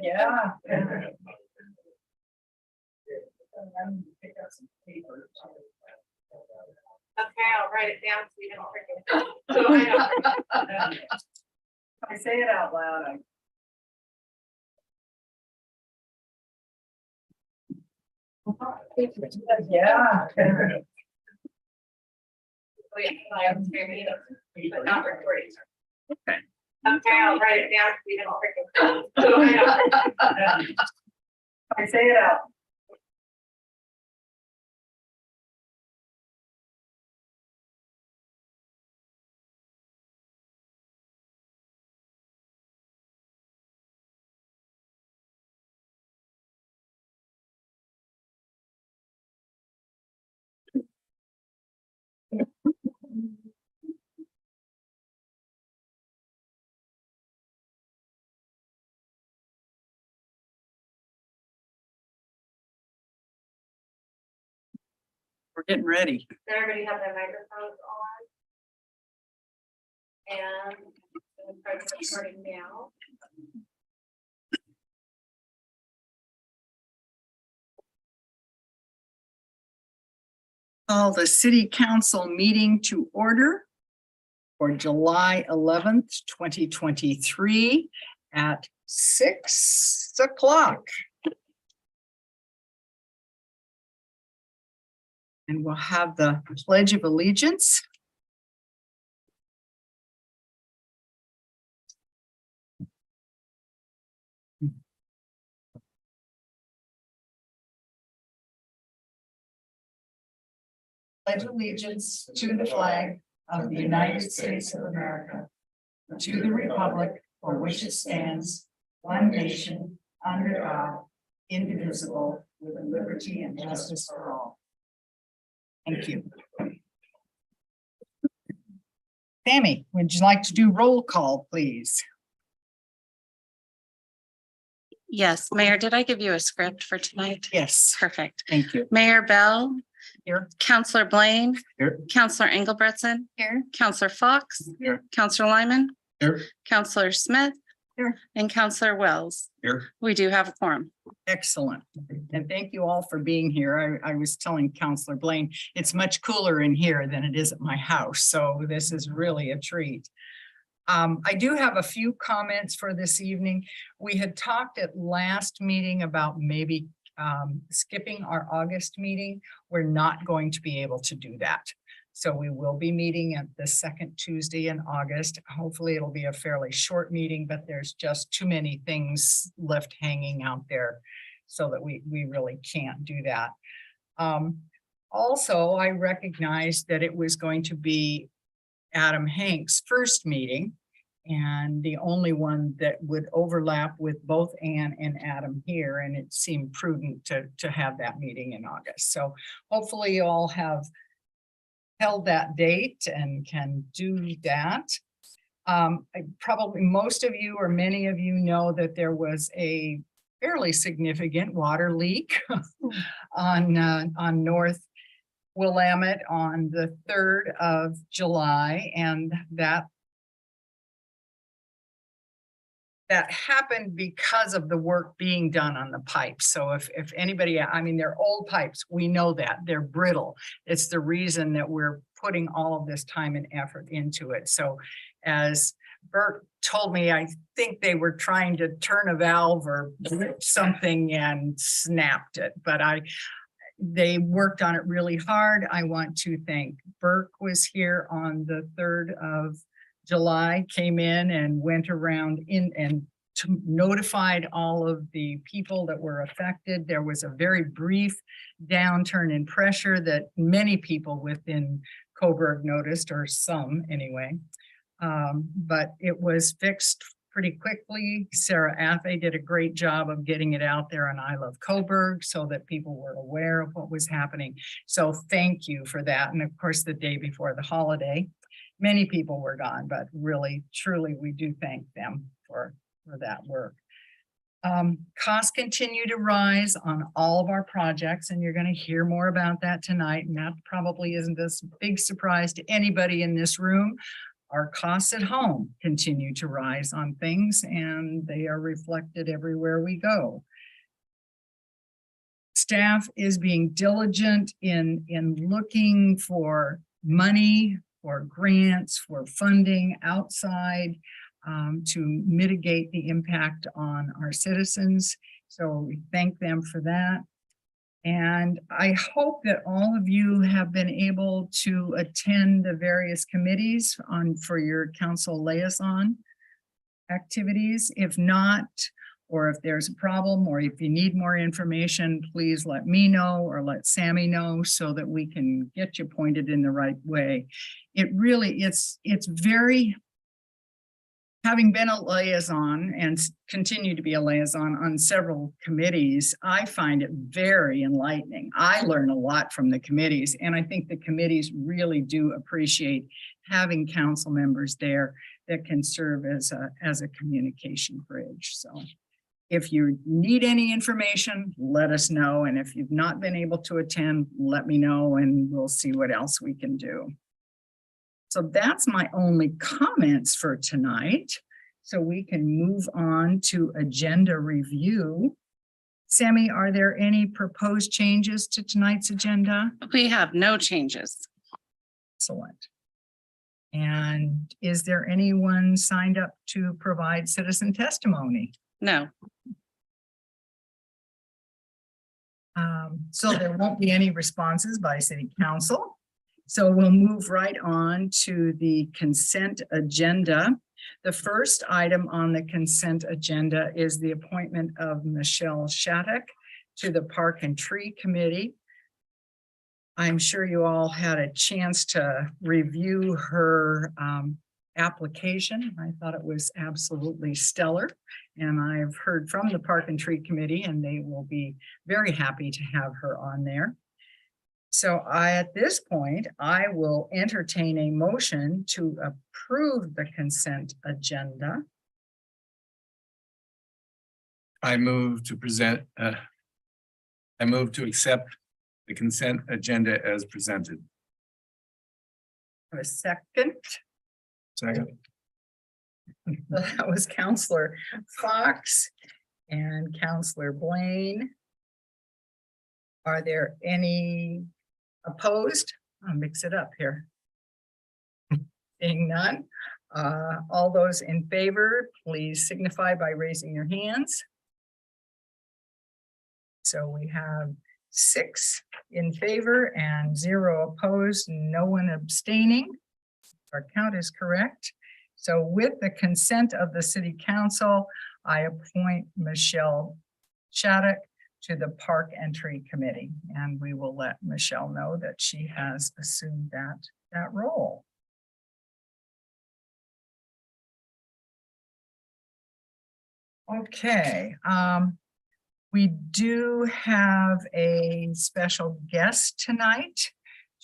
Yeah. Okay, I'll write it down so you don't forget. I say it out loud. Yeah. Oh, yeah, I have to read it, but not recording. Okay, I'll write it down so you don't forget. I say it out. We're getting ready. Does everybody have their microphones on? And I'm recording now. Call the city council meeting to order for July 11th, 2023 at 6 o'clock. And we'll have the Pledge of Allegiance. Pledge allegiance to the flag of the United States of America, to the republic for which it stands, one nation, under God, indivisible, with liberty and justice for all. Thank you. Tammy, would you like to do roll call, please? Yes, Mayor, did I give you a script for tonight? Yes, Perfect. thank you. Mayor Bell. Here. Counselor Blaine. Here. Counselor Engelbretson. Here. Counselor Fox. Here. Counselor Lyman. Here. Counselor Smith. Here. And Counselor Wells. Here. We do have a quorum. Excellent. And thank you all for being here. I was telling Counselor Blaine, it's much cooler in here than it is at my house. So this is really a treat. I do have a few comments for this evening. We had talked at last meeting about maybe skipping our August meeting. We're not going to be able to do that. So we will be meeting at the second Tuesday in August. Hopefully it'll be a fairly short meeting, but there's just too many things left hanging out there so that we really can't do that. Also, I recognized that it was going to be Adam Hank's first meeting and the only one that would overlap with both Ann and Adam here. And it seemed prudent to have that meeting in August. So hopefully you all have held that date and can do that. Probably most of you or many of you know that there was a fairly significant water leak on North Willamette on the 3rd of July, and that happened because of the work being done on the pipes. So if anybody, I mean, they're old pipes, we know that they're brittle. It's the reason that we're putting all of this time and effort into it. So as Bert told me, I think they were trying to turn a valve or something and snapped it, but they worked on it really hard. I want to thank Burke was here on the 3rd of July, came in and went around and notified all of the people that were affected. There was a very brief downturn in pressure that many people within Coburg noticed, or some anyway, but it was fixed pretty quickly. Sarah Athe did a great job of getting it out there on I Love Coburg so that people were aware of what was happening. So thank you for that. And of course, the day before the holiday, many people were gone, but really, truly, we do thank them for that work. Costs continue to rise on all of our projects, and you're going to hear more about that tonight. And that probably isn't a big surprise to anybody in this room. Our costs at home continue to rise on things, and they are reflected everywhere we go. Staff is being diligent in looking for money, for grants, for funding outside to mitigate the impact on our citizens. So we thank them for that. And I hope that all of you have been able to attend the various committees for your council liaison activities. If not, or if there's a problem, or if you need more information, please let me know or let Sammy know so that we can get you pointed in the right way. It really, it's very, having been a liaison and continue to be a liaison on several committees, I find it very enlightening. I learn a lot from the committees, and I think the committees really do appreciate having council members there that can serve as a communication bridge. So if you need any information, let us know. And if you've not been able to attend, let me know and we'll see what else we can do. So that's my only comments for tonight. So we can move on to agenda review. Sammy, are there any proposed changes to tonight's agenda? We have no changes. Excellent. And is there anyone signed up to provide citizen testimony? No. So there won't be any responses by city council. So we'll move right on to the consent agenda. The first item on the consent agenda is the appointment of Michelle Shattuck to the Park and Tree Committee. I'm sure you all had a chance to review her application. I thought it was absolutely stellar. And I've heard from the Park and Tree Committee, and they will be very happy to have her on there. So at this point, I will entertain a motion to approve the consent agenda. I move to accept the consent agenda as presented. A second. Second. That was Counselor Fox and Counselor Blaine. Are there any opposed? I'll mix it up here. Seeing none. All those in favor, please signify by raising your hands. So we have 6 in favor and 0 opposed, no one abstaining. Our count is correct. So with the consent of the City Council, I appoint Michelle Shattuck to the Park and Tree Committee, and we will let Michelle know that she has assumed that role. Okay, we do have a special guest tonight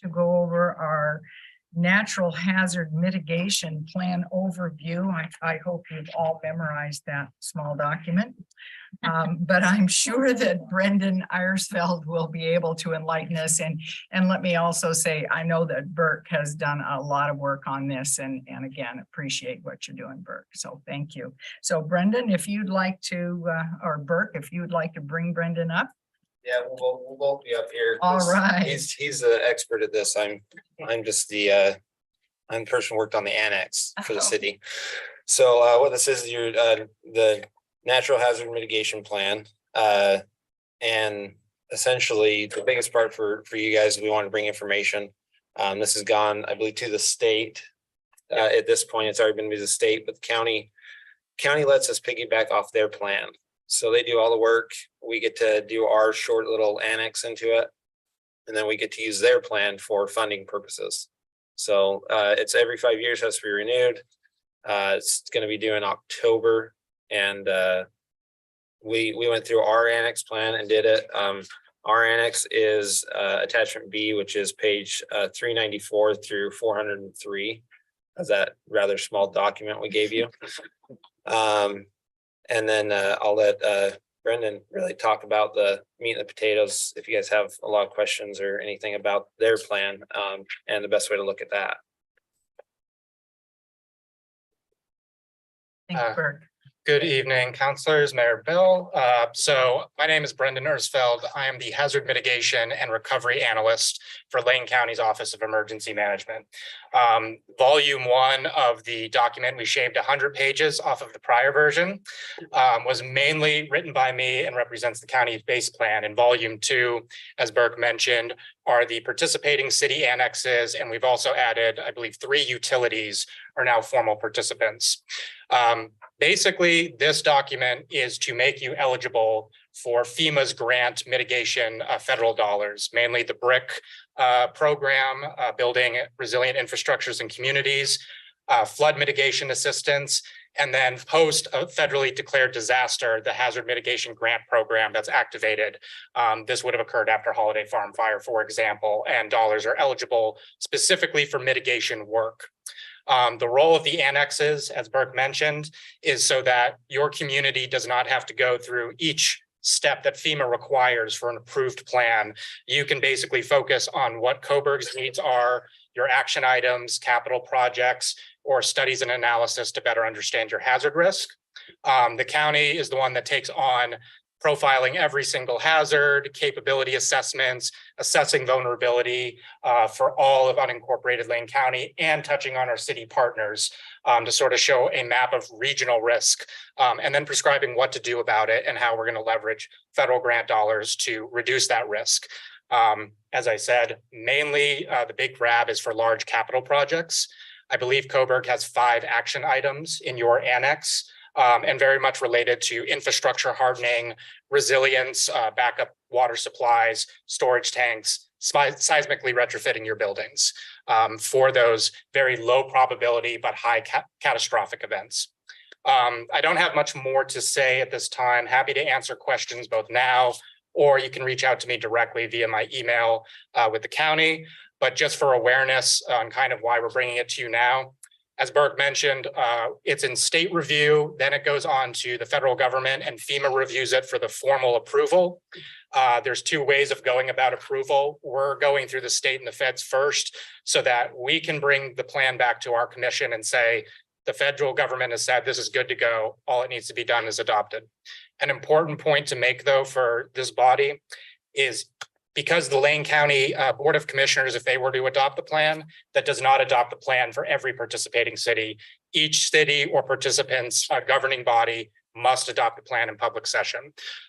to go over our natural hazard mitigation plan overview. I hope you've all memorized that small document. But I'm sure that Brendan Iresfeld will be able to enlighten us. And let me also say, I know that Burke has done a lot of work on this, and again, appreciate what you're doing, Burke. So thank you. So Brendan, if you'd like to, or Burke, if you would like to bring Brendan up. Yeah, we'll both be up here. All right. He's the expert at this. I'm just I'm the person who worked on the annex for the city. So what this is your the natural hazard mitigation plan. And essentially the biggest part for you guys, we want to bring information. This has gone, I believe, to the state. At this point, it's already been to the state, but the county lets us piggyback off their plan. So they do all the work. We get to do our short little annex into it. And then we get to use their plan for funding purposes. So it's every 5 years, has to be renewed. It's going to be due in October. And we went through our annex plan and did it. Our annex is attachment B, which is page 394 through 403 of that rather small document we gave you. And then I'll let Brendan really talk about the meat and the potatoes if you guys have a lot of questions or anything about their plan and the best way to look at that. Thanks, Bert. Good evening, councilors, Mayor Bill. So my name is Brendan Ersfeld. I am the Hazard Mitigation and Recovery Analyst for Lane County's Office of Emergency Management. Volume 1 of the document, we shaved 100 pages off of the prior version, was mainly written by me and represents the county's base plan. In Volume 2, as Burke mentioned, are the participating city annexes, and we've also added, I believe, 3 utilities are now formal participants. Basically, this document is to make you eligible for FEMA's grant mitigation federal dollars, mainly the BRIC program, building resilient infrastructures and communities, flood mitigation assistance, and then post a federally declared disaster, the hazard mitigation grant program that's activated. This would have occurred after Holiday Farm fire, for example, and dollars are eligible specifically for mitigation work. The role of the annexes, as Burke mentioned, is so that your community does not have to go through each step that FEMA requires for an approved plan. You can basically focus on what Coburg's needs are, your action items, capital projects, or studies and analysis to better understand your hazard risk. The county is the one that takes on profiling every single hazard, capability assessments, assessing vulnerability for all of unincorporated Lane County, and touching on our city partners to sort of show a map of regional risk, and then prescribing what to do about it and how we're going to leverage federal grant dollars to reduce that risk. As I said, mainly the big grab is for large capital projects. I believe Coburg has 5 action items in your annex. And very much related to infrastructure hardening, resilience, backup water supplies, storage tanks, seismically retrofitting your buildings for those very low probability but high catastrophic events. I don't have much more to say at this time. Happy to answer questions both now, or you can reach out to me directly via my email with the county. But just for awareness on kind of why we're bringing it to you now, as Burke mentioned, it's in state review, then it goes on to the federal government and FEMA reviews it for the formal approval. There's 2 ways of going about approval. We're going through the state and the feds first so that we can bring the plan back to our commission and say, the federal government has said this is good to go. All it needs to be done is adopted. An important point to make though for this body is because the Lane County Board of Commissioners, if they were to adopt the plan, that does not adopt the plan for every participating city. Each city or participant's governing body must adopt the plan in public session.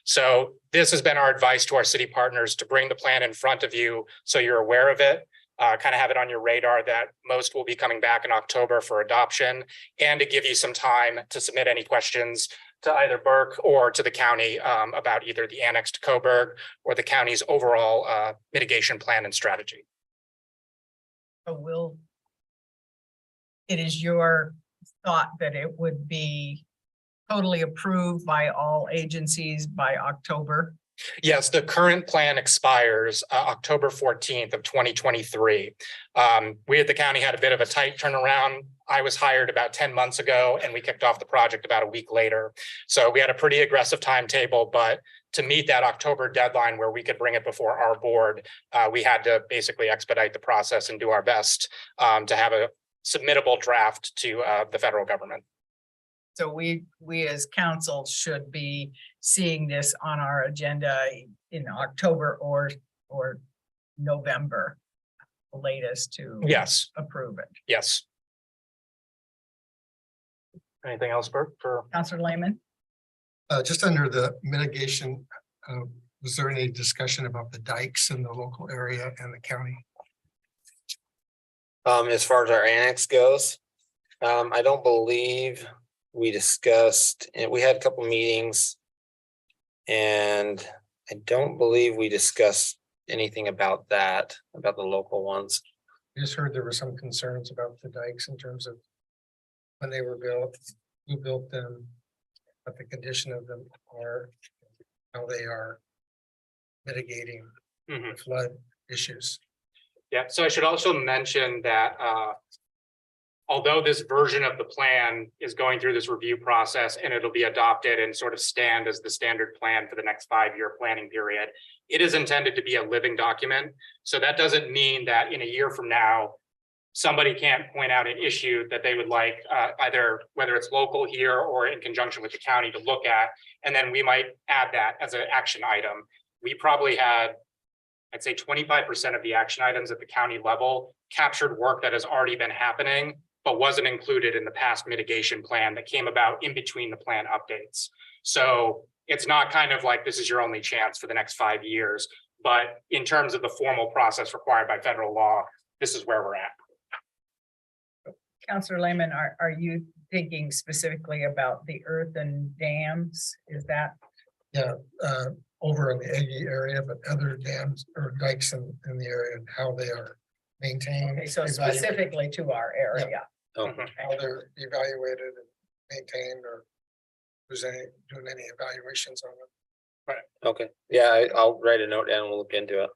So this has been our advice to our city partners to bring the plan in front of you so you're aware of it, kind of have it on your radar that most will be coming back in October for adoption, and to give you some time to submit any questions to either Burke or to the county about either the annex to Coburg or the county's overall mitigation plan and strategy. So it is your thought that it would be totally approved by all agencies by October? Yes, the current plan expires October 14th of 2023. We at the county had a bit of a tight turnaround. I was hired about 10 months ago and we kicked off the project about a week later. So we had a pretty aggressive timetable, but to meet that October deadline where we could bring it before our board, we had to basically expedite the process and do our best to have a submittable draft to the federal government. So we as council should be seeing this on our agenda in October or November, the latest to Yes, approve it. yes. Anything else, Burke, for? Councilor Lehman? Just under the mitigation, was there any discussion about the dikes in the local area and the county? As far as our annex goes, I don't believe we discussed, and we had a couple meetings, and I don't believe we discussed anything about that, about the local ones. I just heard there were some concerns about the dikes in terms of when they were built, who built them, what the condition of them are, how they are mitigating flood issues. Yeah, so I should also mention that although this version of the plan is going through this review process and it'll be adopted and sort of stand as the standard plan for the next 5-year planning period, it is intended to be a living document. So that doesn't mean that in a year from now, somebody can't point out an issue that they would like, either whether it's local here or in conjunction with the county to look at, and then we might add that as an action item. We probably had, I'd say 25% of the action items at the county level captured work that has already been happening, but wasn't included in the past mitigation plan that came about in between the plan updates. So it's not kind of like this is your only chance for the next 5 years, but in terms of the formal process required by federal law, this is where we're at. Counselor Lehman, are you thinking specifically about the earthen dams? Is that? Yeah, over in the Aggie area, but other dams or dikes in the area and how they are maintained. Okay, so evaluated, specifically to our area. Oh, How they're evaluated and maintained, or who's doing any evaluations on them. okay. Yeah, I'll write a note down and we'll look into it.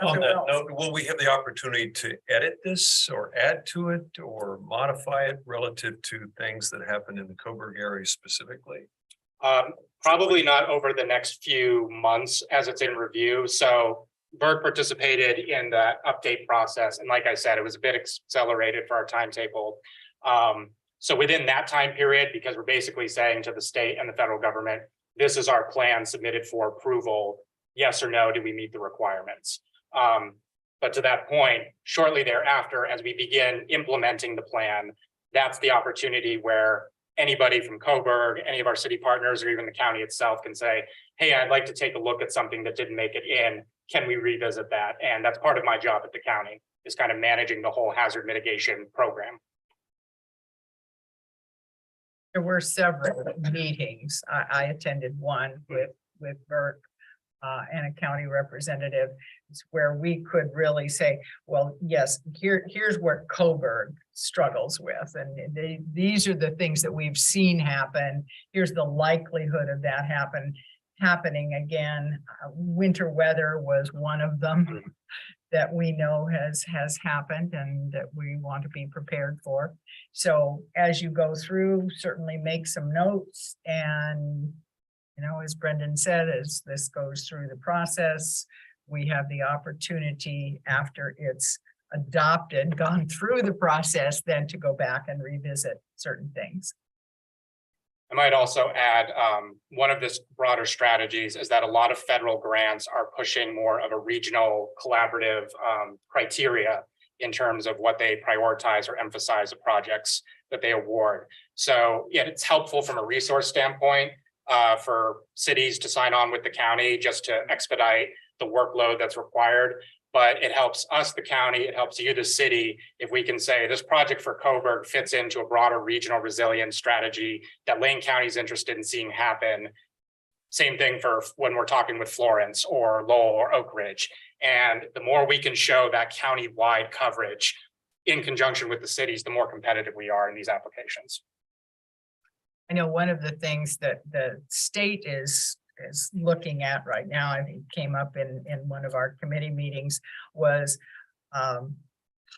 On that note, will we have the opportunity to edit this or add to it or modify it relative to things that happened in the Coburg area specifically? Probably not over the next few months as it's in review. So Burke participated in the update process. And like I said, it was a bit accelerated for our timetable. So within that time period, because we're basically saying to the state and the federal government, this is our plan submitted for approval. Yes or no, do we meet the requirements? But to that point, shortly thereafter, as we begin implementing the plan, that's the opportunity where anybody from Coburg, any of our city partners, or even the county itself can say, hey, I'd like to take a look at something that didn't make it in. Can we revisit that? And that's part of my job at the county, is kind of managing the whole hazard mitigation program. There were several meetings. I attended one with Burke and a county representative. It's where we could really say, well, yes, here's where Coburg struggles with. And these are the things that we've seen happen. Here's the likelihood of that happening again. Winter weather was one of them that we know has happened and that we want to be prepared for. So as you go through, certainly make some notes, and as Brendan said, as this goes through the process, we have the opportunity after it's adopted, gone through the process, then to go back and revisit certain things. I might also add, one of this broader strategies is that a lot of federal grants are pushing more of a regional collaborative criteria in terms of what they prioritize or emphasize the projects that they award. So yeah, it's helpful from a resource standpoint for cities to sign on with the county just to expedite the workload that's required. But it helps us, the county, it helps you, the city, if we can say this project for Coburg fits into a broader regional resilience strategy that Lane County is interested in seeing happen. Same thing for when we're talking with Florence or Lowell or Oak Ridge. And the more we can show that county-wide coverage in conjunction with the cities, the more competitive we are in these applications. I know one of the things that the state is looking at right now, I think came up in one of our committee meetings, was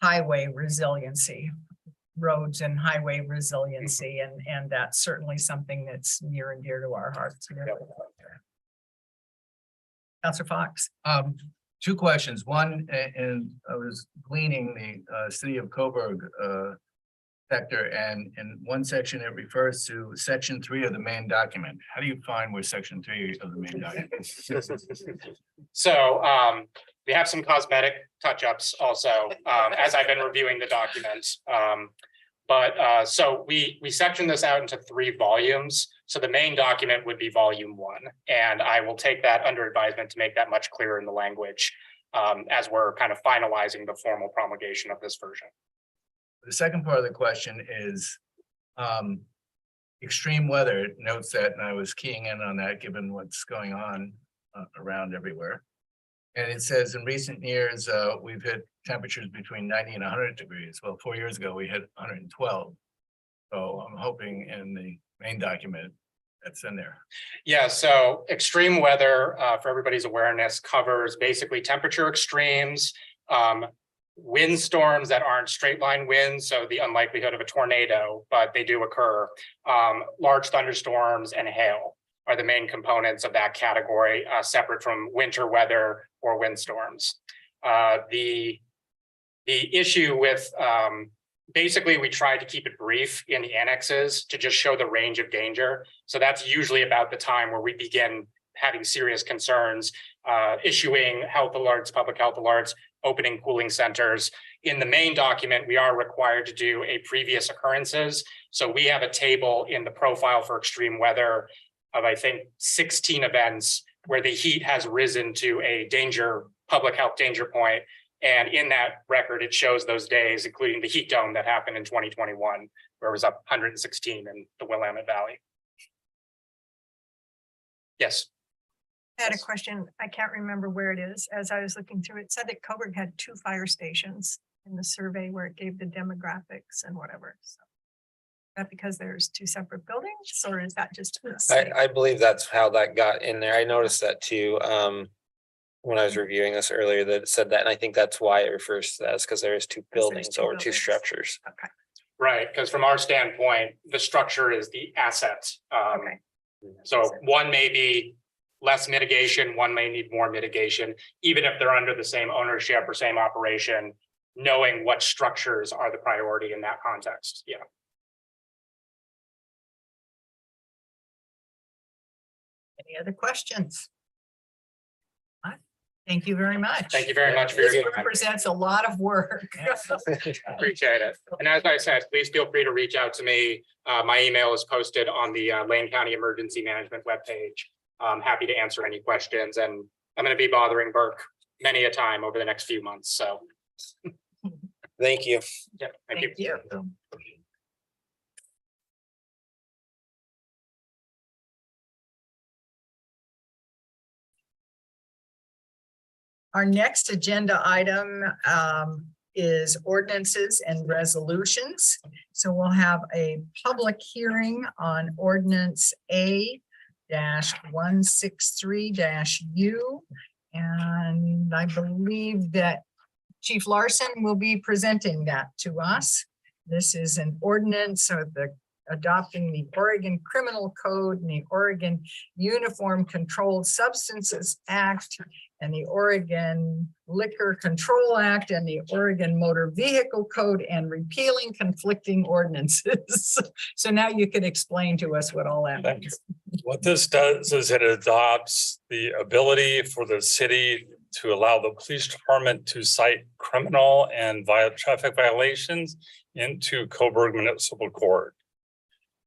highway resiliency, roads and highway resiliency, and that's certainly something that's near and dear to our hearts. Councilor Fox. Two questions. One, and I was gleaning the city of Coburg sector, and in one section it refers to section 3 of the main document. How do you find where section 3 of the main document? So we have some cosmetic touch-ups also as I've been reviewing the documents. So we section this out into 3 volumes. So the main document would be volume 1, and I will take that under advisement to make that much clearer in the language as we're kind of finalizing the formal promulgation of this version. The second part of the question is extreme weather. Notes that, and I was keying in on that given what's going on around everywhere. And it says in recent years, we've hit temperatures between 90 and 100 degrees. Well, 4 years ago, we hit 112. So I'm hoping in the main document that's in there. Yeah, so extreme weather, for everybody's awareness, covers basically temperature extremes, windstorms that aren't straight line winds, so the unlikelihood of a tornado, but they do occur. Large thunderstorms and hail are the main components of that category, separate from winter weather or windstorms. The The issue with, basically, we tried to keep it brief in the annexes to just show the range of danger. So that's usually about the time where we begin having serious concerns, issuing health alerts, public health alerts, opening cooling centers. In the main document, we are required to do a previous occurrences. So we have a table in the profile for extreme weather of, I think, 16 events where the heat has risen to a danger, public health danger point. And in that record, it shows those days, including the heat dome that happened in 2021, where it was up 116 in the Willamette Valley. Yes. I had a question. I can't remember where it is. As I was looking through, it said that Coburg had 2 fire stations in the survey where it gave the demographics and whatever. So, is that because there's 2 separate buildings, or is that just? I believe that's how that got in there. I noticed that too. When I was reviewing this earlier, that it said that, and I think that's why it refers to that, is because there is 2 buildings 2 or 2 buildings. structures. Okay. Right, because from our standpoint, the structure is the asset. Okay. So one may be less mitigation, one may need more mitigation, even if they're under the same ownership or same operation, knowing what structures are the priority in that context. Yeah. Any other questions? Thank you very much. Thank you very much for your This time. represents a lot of work. Appreciate it. And as I said, please feel free to reach out to me. My email is posted on the Lane County Emergency Management webpage. I'm happy to answer any questions, and I'm going to be bothering Burke many a time over the next few months. So, Thank you. yeah, thank you. Thank you. Our next agenda item is ordinances and resolutions. So we'll have a public hearing on ordinance A-163-U. And I believe that Chief Larson will be presenting that to us. This is an ordinance of the adopting the Oregon Criminal Code and the Oregon Uniform Controlled Substances Act and the Oregon Liquor Control Act and the Oregon Motor Vehicle Code and repealing conflicting ordinances. So now you can explain to us what all that means. What this does is it adopts the ability for the city to allow the police department to cite criminal and traffic violations into Coburg Municipal Court.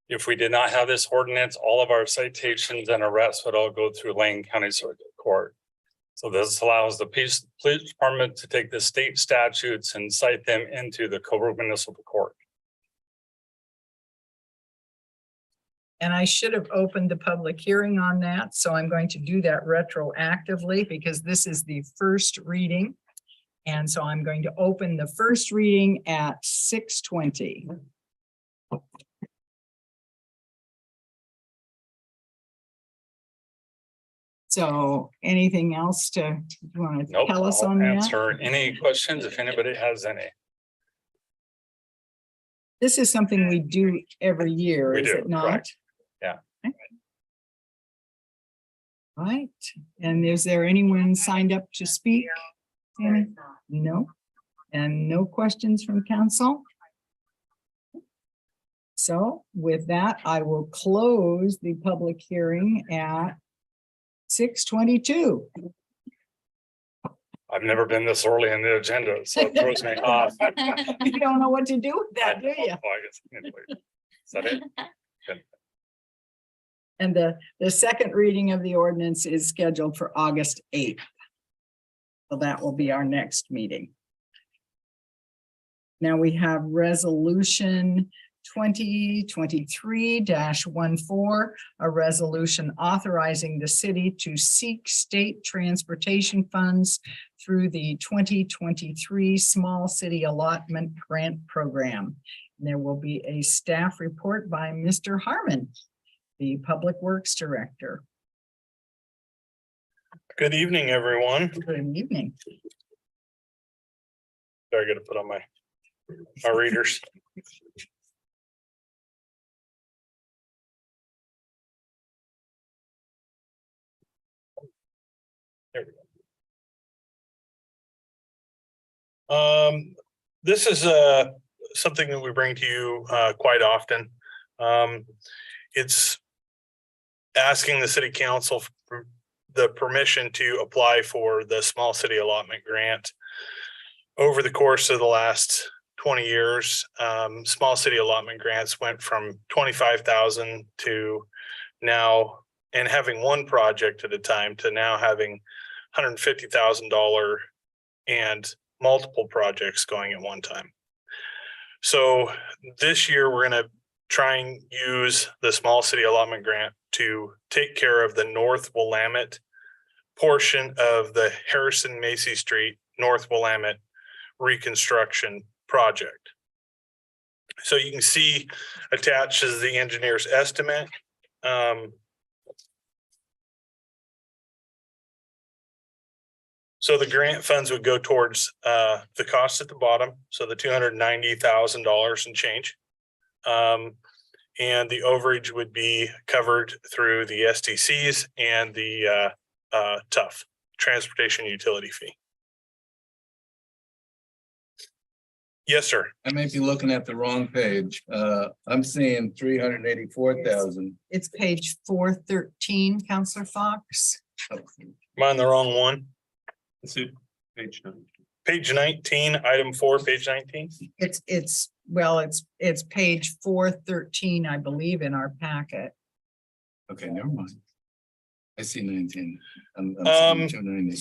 If we did not have this ordinance, all of our citations and arrests would all go through Lane County Circuit Court. So this allows the police department to take the state statutes and cite them into the Coburg Municipal Court. And I should have opened the public hearing on that, so I'm going to do that retroactively because this is the first reading. And so I'm going to open the first reading at 6:20. So anything else you want to Nope, tell us I'll on that? answer any questions if anybody has any. This is something we do every year, We is do, it not? correct. Yeah. Okay. Right, and is there anyone signed up to speak? Tammy? No, and no questions from council? So with that, I will close the public hearing at 6:22. I've never been this early in the agenda, so it throws me off. You don't know what to do with that, do you? Well, I guess, anyway. Is that it? And the second reading of the ordinance is scheduled for August 8th. So that will be our next meeting. Now we have resolution 2023-14, a resolution authorizing the city to seek state transportation funds through the 2023 Small City Allotment Grant Program. And there will be a staff report by Mr. Harmon, the Public Works Director. Good evening, everyone. Good evening. I gotta put on my readers. There we go. This is something that we bring to you quite often. It's asking the city council for the permission to apply for the small city allotment grant. Over the course of the last 20 years, small city allotment grants went from 25,000 to now, and having one project at a time, to now having $150,000 and multiple projects going at one time. So this year, we're going to try and use the small city allotment grant to take care of the North Willamette portion of the Harrison Macy Street, North Willamette reconstruction project. So you can see attached is the engineer's estimate. So the grant funds would go towards the cost at the bottom, so the $290,000 and change. And the overage would be covered through the STCs and the TUF, transportation utility fee. Yes, sir. I may be looking at the wrong page. I'm seeing 384,000. It's page 413, Counselor Fox. Am I on the wrong one? Let's see, page 9. Page 19, item 4, page 19. It's page 413, I believe, in our packet. Okay, never mind. I see 19. I'm Um, seeing 290.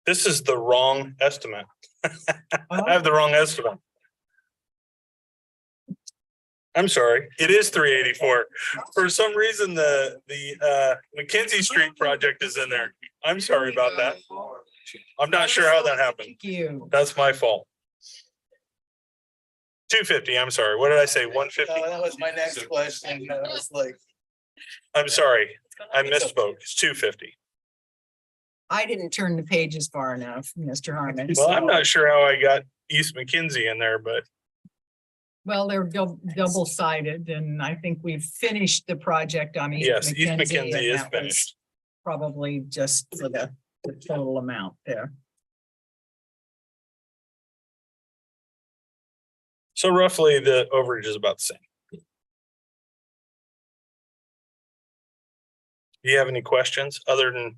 This is the wrong estimate. I Oh, have the wrong estimate. I'm sorry, it is 384. For some reason, the Mackenzie Street project is in there. I'm sorry about that. I'm not sure how that happened. Thank you. That's my fault. 250, I'm sorry. What did I say? 150? That was my next question. I was like, I'm sorry, I misspoke. It's 250. I didn't turn the pages far enough, Mr. Harmon. Well, I'm so- not sure how I got East Mackenzie in there, but Well, they're double sided, and I think we've finished the project on East yes, East Mackenzie, Mackenzie and is that was finished. probably just for the total amount there. So roughly the overage is about the same. Do you have any questions other than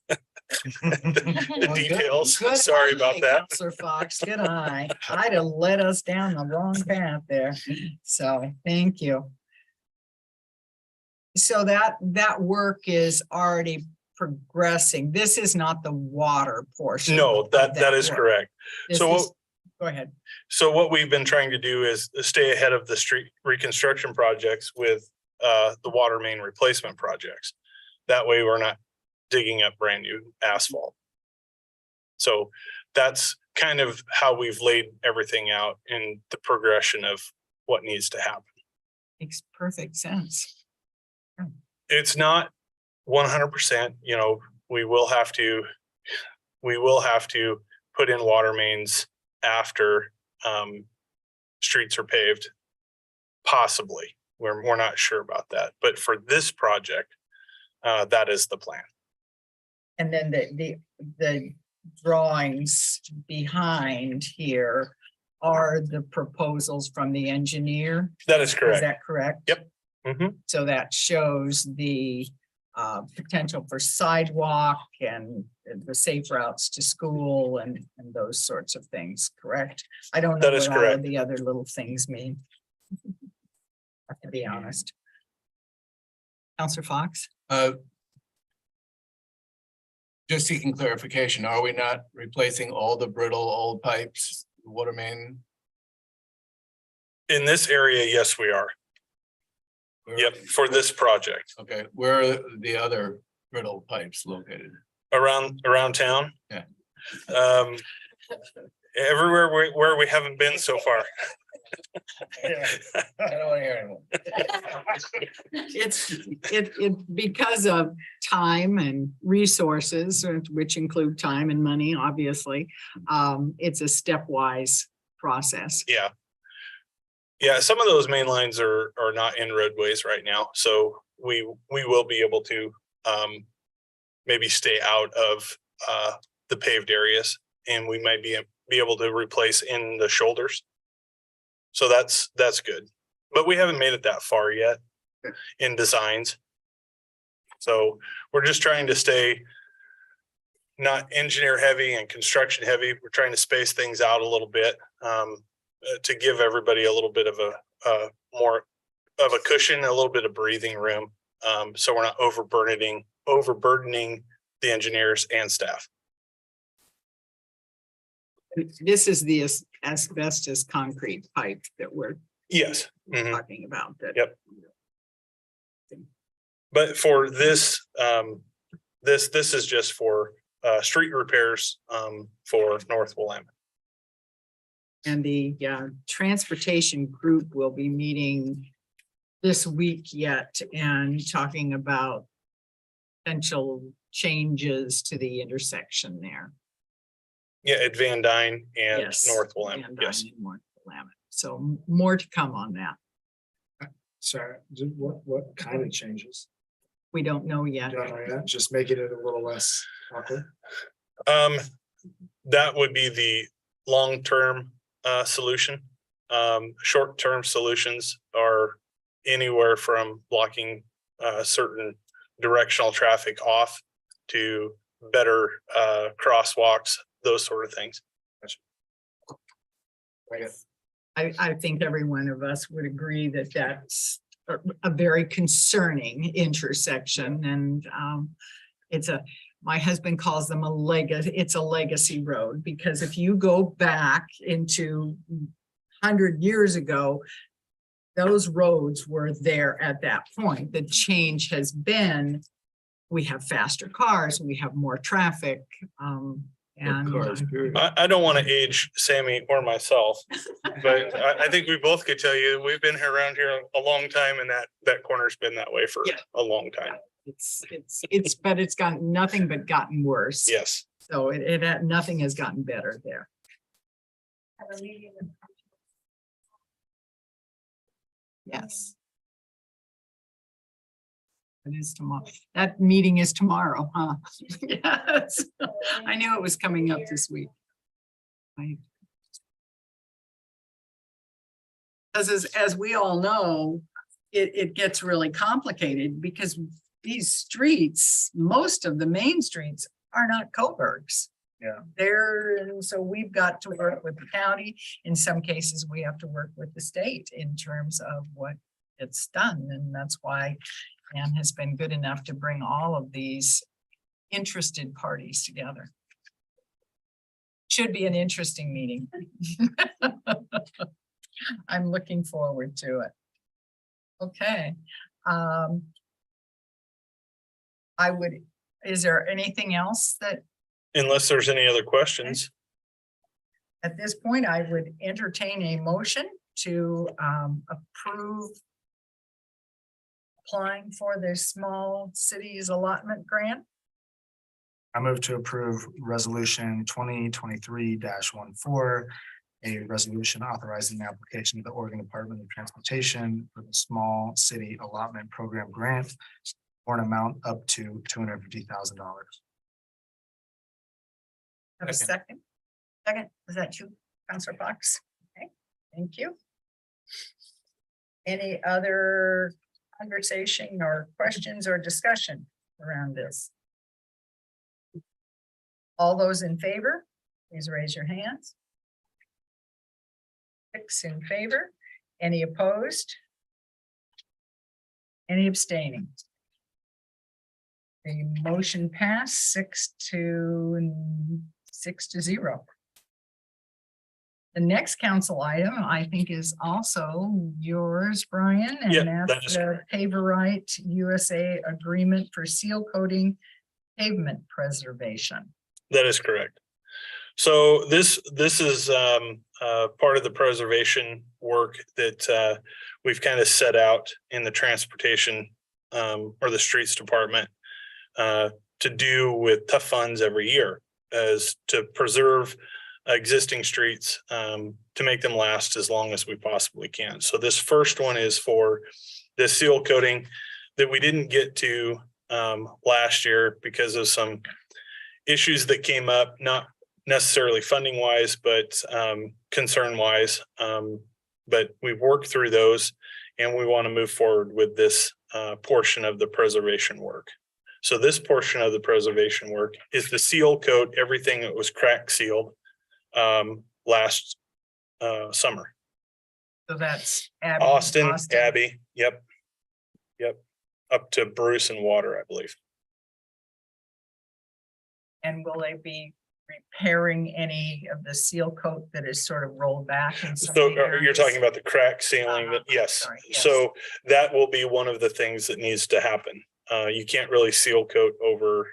the Well, details? good Sorry eye, about that. Counselor Fox, good eye. I'd have led us down the wrong path there. So, thank you. So that work is already progressing. This is not the water portion. No, of that is work. correct. This So is- Go ahead. So what we've been trying to do is stay ahead of the street reconstruction projects with the water main replacement projects. That way we're not digging up brand new asphalt. So that's kind of how we've laid everything out in the progression of what needs to happen. Makes perfect sense. It's not 100%, you know, we will have to put in water mains after streets are paved. Possibly, we're not sure about that, but for this project, that is the plan. And then the drawings behind here are the proposals from the engineer. That is Is correct. that correct? Yep. Mhm. So that shows the potential for sidewalk and the safe routes to school and those sorts of things, correct? I don't know That is what all of correct. the other little things mean. I have to be honest. Counselor Fox? Just seeking clarification, are we not replacing all the brittle old pipes, water main? In this area, yes, we are. Where- Yep, for this project. Okay, where are the other brittle pipes located? Around town. Yeah. Everywhere where we haven't been so far. I don't want to hear anymore. It's because of time and resources, which include time and money, obviously. It's a stepwise process. Yeah. Yeah, some of those main lines are not in roadways right now, so we will be able to maybe stay out of the paved areas, and we might be be able to replace in the shoulders. So that's good, but we haven't made it that far yet in designs. So we're just trying to stay not engineer heavy and construction heavy. We're trying to space things out a little bit to give everybody a little bit of a more of a cushion, a little bit of breathing room. So we're not overburdening the engineers and staff. This is the asbestos concrete pipe that we're Yes. Mhm. talking about that. Yep. But for this, this is just for street repairs for North Willamette. And the transportation group will be meeting this week yet and talking about potential changes to the intersection there. Yeah, at Van Dyne and Yes, North Willamette. and Yes. on North Willamette. So more to come on that. Sorry, what kind of changes? We don't know yet. Just making it a little less awkward. That would be the long-term solution. Short-term solutions are anywhere from blocking certain directional traffic off to better crosswalks, those sort of things. I think every one of us would agree that that's a very concerning intersection and my husband calls them it's a legacy road, because if you go back into 100 years ago, those roads were there at that point. The change has been, we have faster cars, we have more traffic. And I don't want to age Sammy or myself, but I think we both could tell you, we've been around here a long time and that corner's been that way for Yeah. a long time. but it's gotten nothing but gotten worse. Yes. So nothing has gotten better there. Yes. It is tomorrow. That meeting is tomorrow, huh? Yes. I knew it was coming up this week. As we all know, it gets really complicated because these streets, most of the main streets are not Coburgs. Yeah. And so we've got to work with the county. In some cases, we have to work with the state in terms of what gets done. And that's why Ann has been good enough to bring all of these interested parties together. Should be an interesting meeting. I'm looking forward to it. Okay. Is there anything else that Unless there's any other questions. at this point I would entertain a motion to approve applying for the small cities allotment grant? I move to approve resolution 2023-14, a resolution authorizing the application of the Oregon Department of Transportation for the Small City Allotment Program grant for an amount up to $250,000. Have a second? Second, is that you, Councilor Fox? Okay, thank you. Any other conversation or questions or discussion around this? All those in favor, please raise your hands. 6 in favor. Any opposed? Any abstaining? The motion passed 6 to 0. The next council item, I think, is also yours, Brian. Yeah, And that that's is the Paverite USA agreement for seal coating pavement preservation. That is correct. So this is part of the preservation work that we've kind of set out in the transportation or the streets department to do with TUF funds every year, as to preserve existing streets to make them last as long as we possibly can. So this first one is for the seal coating that we didn't get to last year because of some issues that came up, not necessarily funding wise, but concern wise. But we've worked through those and we want to move forward with this portion of the preservation work. So this portion of the preservation work is the seal coat, everything that was crack sealed last summer. So that's Abby. Austin, Abby, yep. Up to Bruce and Water, I believe. And will they be repairing any of the seal coat that is sort of rolled back? In some So of the you're areas? talking about the crack sealing, yes. Sorry, yes. So that will be one of the things that needs to happen. You can't really seal coat over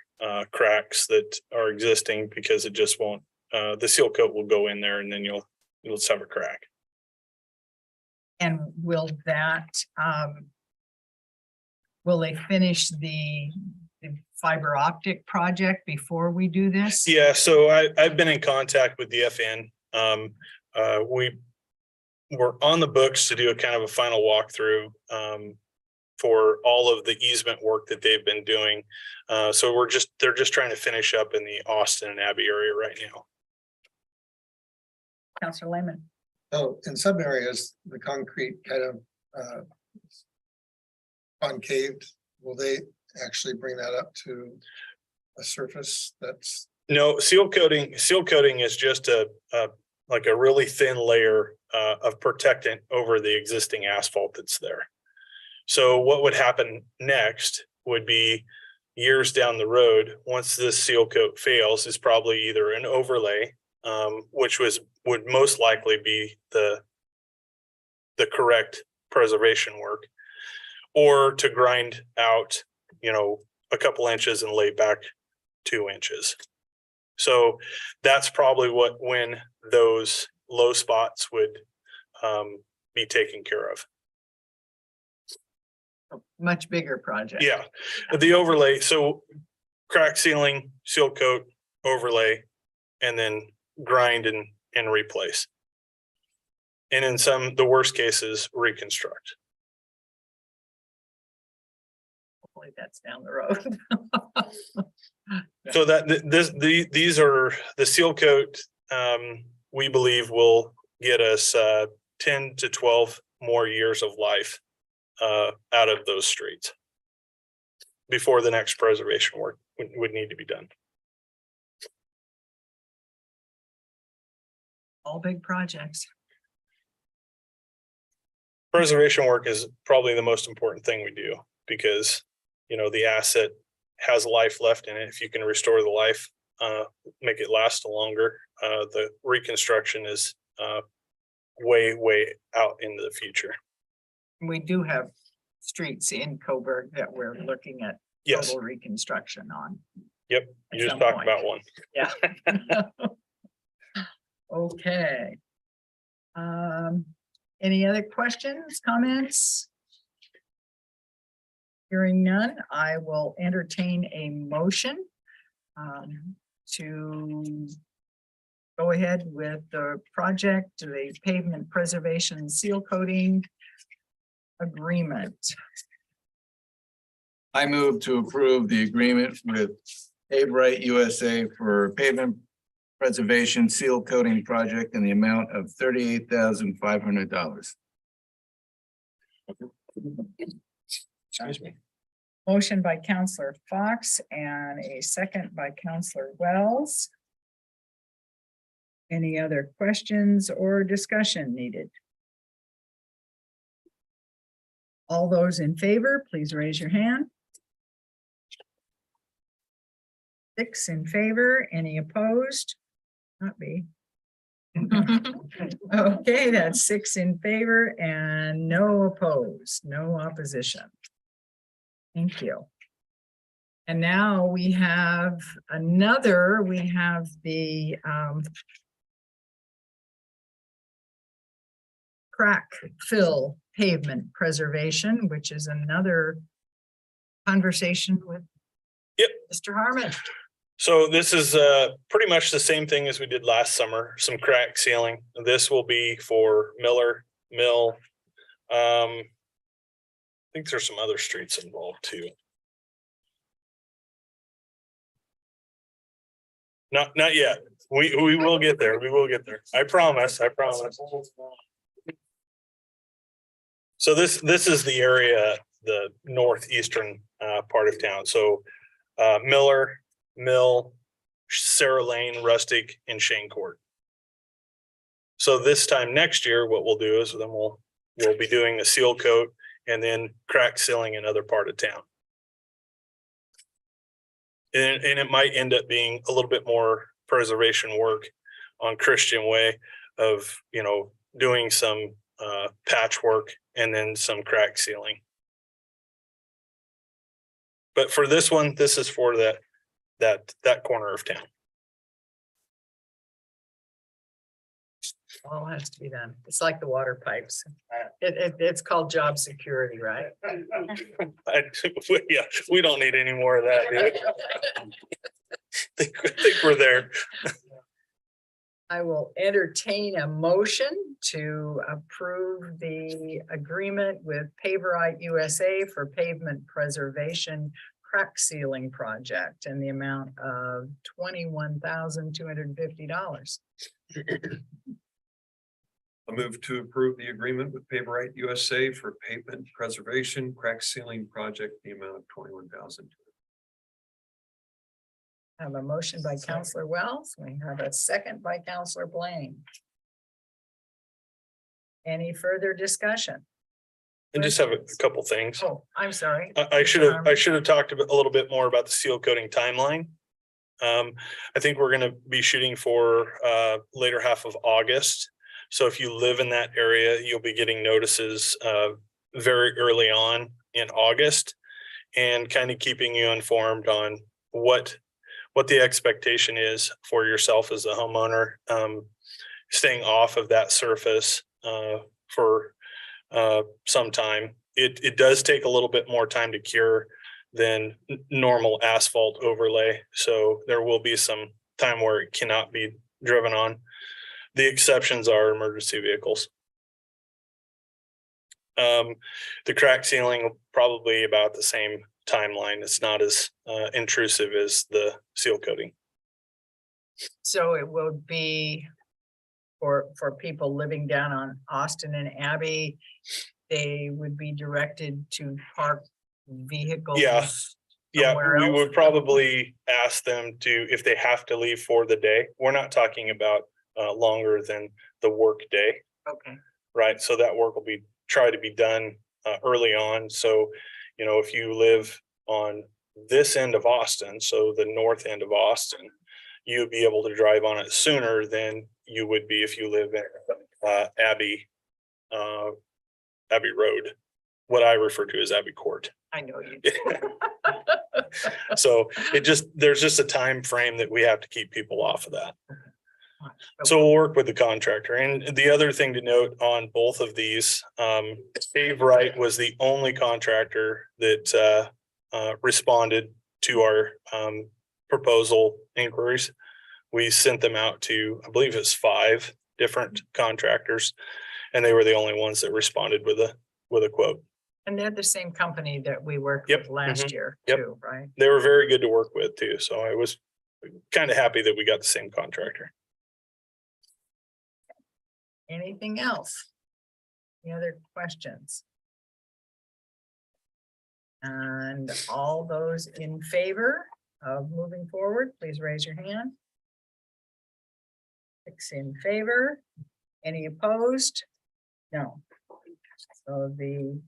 cracks that are existing because it just won't, the seal coat will go in there and then you'll just have a crack. And will they finish the fiber optic project before we do this? Yeah, so I've been in contact with the FN. We were on the books to do a kind of a final walkthrough for all of the easement work that they've been doing. So they're just trying to finish up in the Austin and Abbey area right now. Councilor Lehman. So in some areas, the concrete kind of concaved, will they actually bring that up to a surface that's? No, seal coating is just like a really thin layer of protectant over the existing asphalt that's there. So what would happen next would be years down the road, once this seal coat fails, is probably either an overlay, which would most likely be the correct preservation work, or to grind out, a couple inches and lay back 2 inches. So that's probably when those low spots would be taken care of. Much bigger project. Yeah, the overlay, so crack sealing, seal coat, overlay, and then grind and replace. And in the worst cases, reconstruct. Hopefully that's down the road. So that these are the seal coat, we believe will get us 10 to 12 more years of life out of those streets before the next preservation work would need to be done. All big projects. Preservation work is probably the most important thing we do because, the asset has life left in it. If you can restore the life, make it last longer, the reconstruction is way, way out into the future. We do have streets in Coburg that we're looking at Yes. total reconstruction on. Yep. at You just some talked point. about one. Yeah. Okay. Any other questions, comments? Hearing none, I will entertain a motion to go ahead with the project, the pavement preservation seal coating agreement. I move to approve the agreement with Abright USA for pavement preservation seal coating project in the amount of $38,500. Excuse me. Motion by Counselor Fox and a second by Counselor Wells. Any other questions or discussion needed? All those in favor, please raise your hand. 6 in favor, any opposed? Not me. Okay, that's 6 in favor and no opposed, no opposition. Thank you. And now we have the crack fill pavement preservation, which is another conversation with Yep. Mr. Harmon. So this is pretty much the same thing as we did last summer, some crack sealing. This will be for Miller Mill. I think there's some other streets involved too. Not yet. We will get there. We will get there. I promise. So this is the area, the northeastern part of town. So Miller, Mill, Sarah Lane, Rustic, and Shane Court. So this time next year, what we'll do is then we'll be doing a seal coat and then crack sealing another part of town. And it might end up being a little bit more preservation work on Christian Way of, doing some patchwork and then some crack sealing. But for this one, this is for that corner of town. All has to be done. It's like the water pipes. It's called job security, right? Yeah, we don't need any more of that. I think we're there. I will entertain a motion to approve the agreement with Paverite USA for pavement preservation crack sealing project in the amount of $21,250. I move to approve the agreement with Paverite USA for pavement preservation crack sealing project, the amount of 21,000. I have a motion by Counselor Wells. We have a second by Counselor Blaine. Any further discussion? And just have a couple things. Oh, I'm sorry. I should have talked a little bit more about the seal coating timeline. I think we're going to be shooting for later half of August. So if you live in that area, you'll be getting notices very early on in August, and kind of keeping you informed on what the expectation is for yourself as a homeowner, staying off of that surface for some time. It does take a little bit more time to cure than normal asphalt overlay. So there will be some time where it cannot be driven on. The exceptions are emergency vehicles. The crack sealing will probably about the same timeline. It's not as intrusive as the seal coating. So it will be for people living down on Austin and Abbey, they would be directed to park vehicles. Yeah, somewhere we else? would probably ask them to, if they have to leave for the day. We're not talking about longer than the work day, Okay, right? So that work will be try to be done early on. So, if you live on this end of Austin, so the north end of Austin, you'd be able to drive on it sooner than you would be if you live in Abbey Road, what I refer to as Abbey Court. I know you do. So there's just a time frame that we have to keep people off of that. So we'll work with the contractor. And the other thing to note on both of these, Paverite was the only contractor that responded to our proposal inquiries. We sent them out to, I believe it's 5 different contractors, and they were the only ones that responded with a quote. And they're the same company that we worked Yep. with last Mhm. year Yep. too, right? They were very good to work with too. So I was kind of happy that we got the same contractor. Anything else? Any other questions? And all those in favor of moving forward, please raise your hand. 6 in favor. Any opposed? No. So the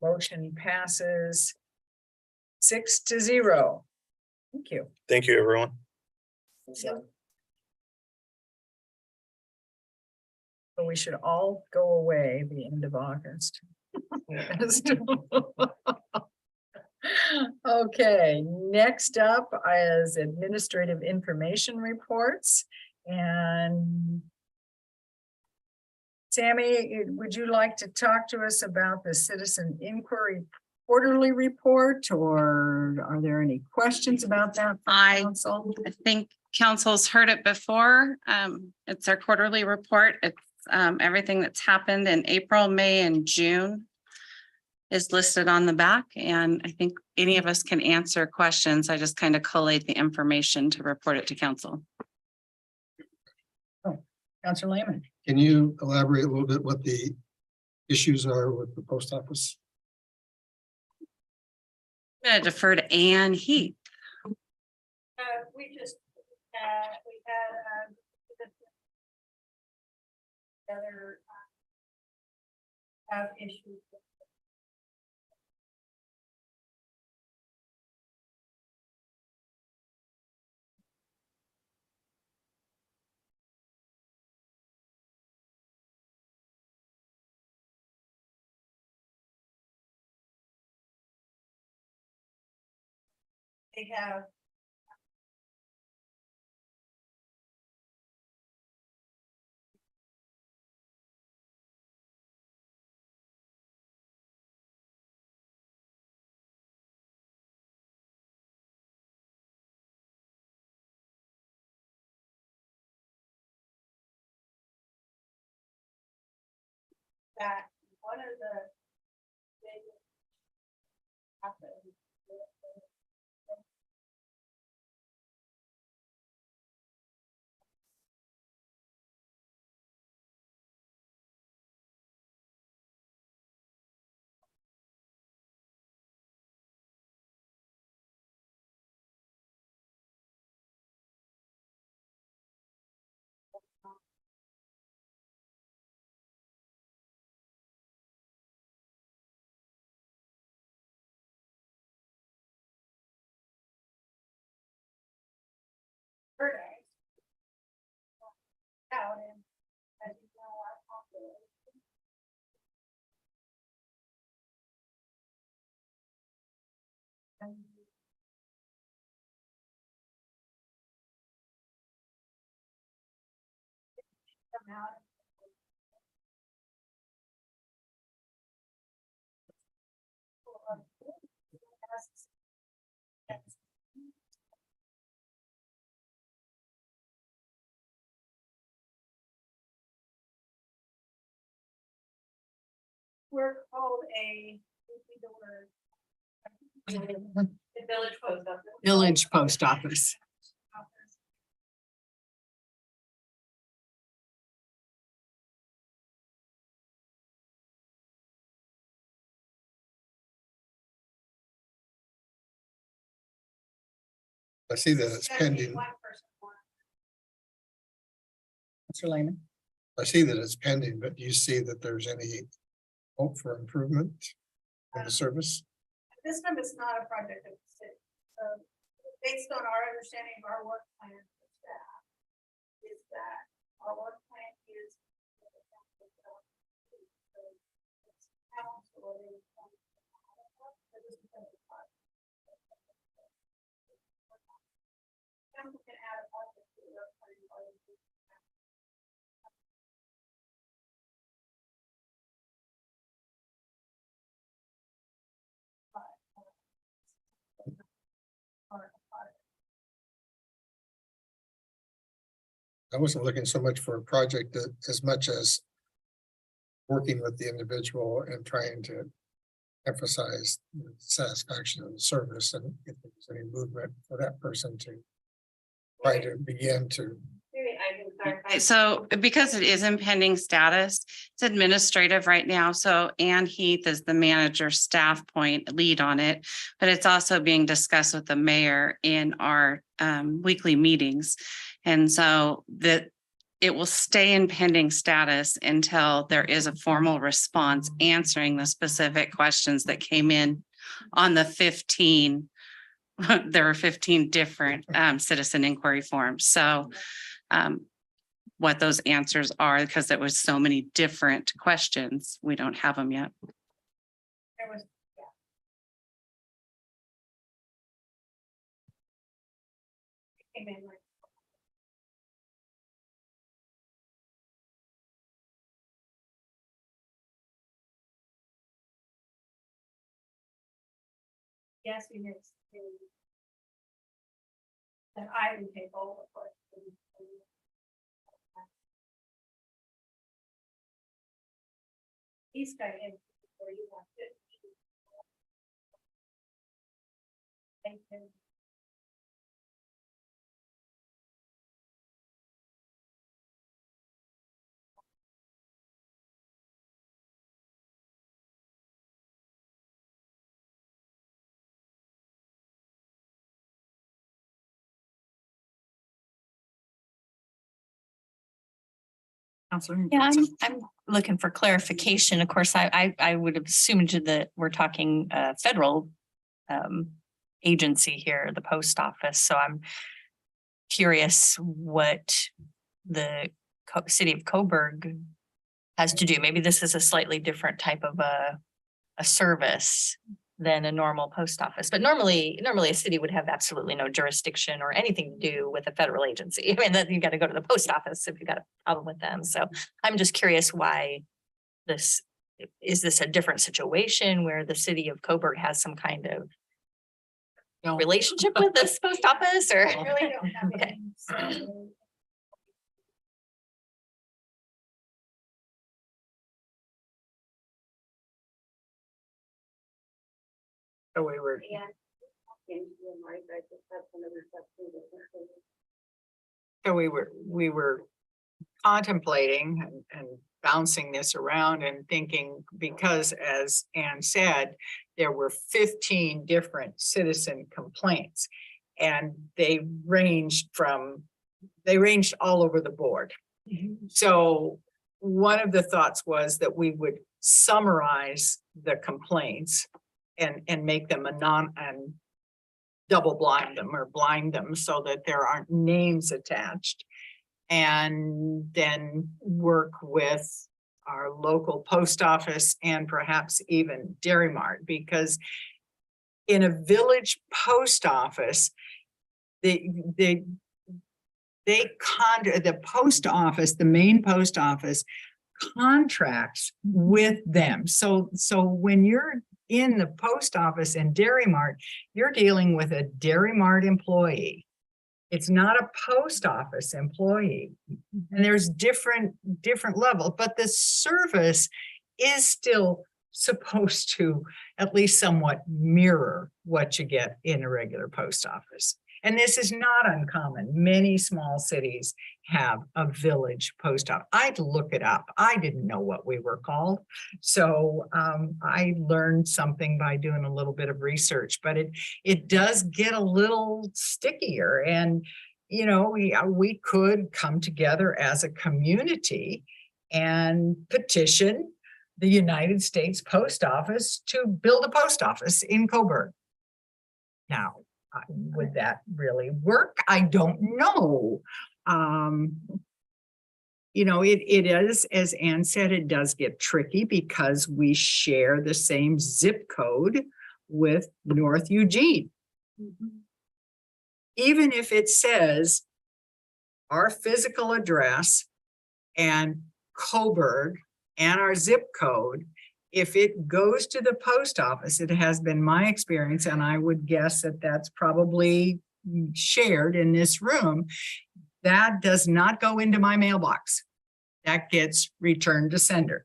motion passes 6-0. Thank you. Thank you, everyone. So we should all go away the end of August. Okay, next up is administrative information reports, and Sammy, would you like to talk to us about the citizen inquiry quarterly report, or are there any questions about that? I Council? think council's heard it before. It's our quarterly report. It's everything that's happened in April, May, and June is listed on the back. And I think any of us can answer questions. I just kind of collate the information to report it to council. Counselor Lehman. Can you elaborate a little bit what the issues are with the post office? I'm gonna defer to Ann Heath. We just, we had, other, have issues. They have. That one of the. Out and as you know, our population. Come out. We're called a. The village post office. Village Post Office. I see that it's pending. Counselor Lehman. I see that it's pending, but do you see that there's any hope for improvement in the service? This time it's not a project of the city. Based on our understanding of our work plan for staff, is that our work plan is. Council can add a budget to the work plan. I wasn't looking so much for a project that as much as working with the individual and trying to emphasize the satisfaction of the service and if there's any movement for that person to try to begin to. Maybe I can clarify. So because it is in pending status, it's administrative right now. So Ann Heath is the manager staff point lead on it. But it's also being discussed with the mayor in our weekly meetings. And so that it will stay in pending status until there is a formal response answering the specific questions that came in on the 15. There were 15 different citizen inquiry forms. So what those answers are, because there was so many different questions, we don't have them yet. There was, yeah. Came in like. Yes, we did. That I would take all the questions. East guy in before you want it. Thank you. Counselor. Yeah, I'm looking for clarification. Of course, I would have assumed that we're talking federal agency here, the post office. So I'm curious what the city of Coburg has to do. Maybe this is a slightly different type of a service than a normal post office. But normally a city would have absolutely no jurisdiction or anything to do with a federal agency. I mean, then you got to go to the post office if you got a problem with them. So I'm just curious why is this a different situation where the city of Coburg has some kind of No. relationship with this post office or? I really don't have Okay. any. So we were, we were contemplating and bouncing this around and thinking, because as Ann said, there were 15 different citizen complaints. And they ranged all over the board. So one of the thoughts was that we would summarize the complaints and make them and double blind them or blind them so that there aren't names attached. And then work with our local post office and perhaps even Dairy Mart, because in a village post office, the post office, the main post office contracts with them. So when you're in the post office and Dairy Mart, you're dealing with a Dairy Mart employee. It's not a post office employee. And there's different levels, but the service is still supposed to at least somewhat mirror what you get in a regular post office. And this is not uncommon. Many small cities have a village post office. I'd look it up. I didn't know what we were called. So I learned something by doing a little bit of research, but it does get a little stickier. And, you know, we could come together as a community and petition the United States Post Office to build a post office in Coburg. Now, would that really work? I don't know. You know, it is, as Ann said, it does get tricky because we share the same zip code with North Eugene. Even if it says our physical address and Coburg and our zip code, if it goes to the post office, it has been my experience, and I would guess that that's probably shared in this room, that does not go into my mailbox. That gets returned to sender.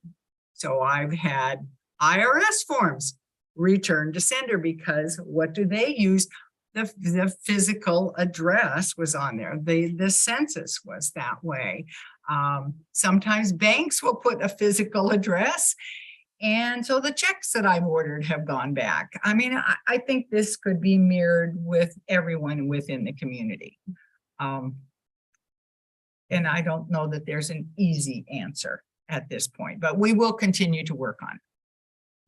So I've had IRS forms returned to sender because what do they use? The physical address was on there. The census was that way. Sometimes banks will put a physical address. And so the checks that I've ordered have gone back. I mean, I think this could be mirrored with everyone within the community. And I don't know that there's an easy answer at this point, but we will continue to work on it.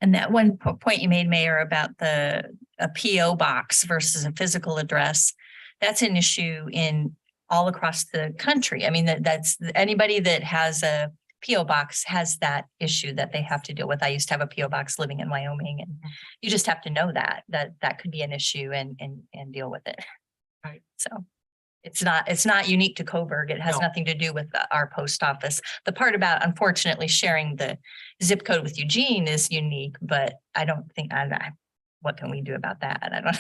And that one point you made, Mayor, about a PO box versus a physical address, that's an issue in all across the country. I mean, that's anybody that has a PO box has that issue that they have to deal with. I used to have a PO box living in Wyoming, and you just have to know that could be an issue and deal with it. Right. So it's not unique to Coburg. It has nothing to do with our post office. The part about unfortunately sharing the zip code with Eugene is unique, but I don't think what can we do about that? I don't.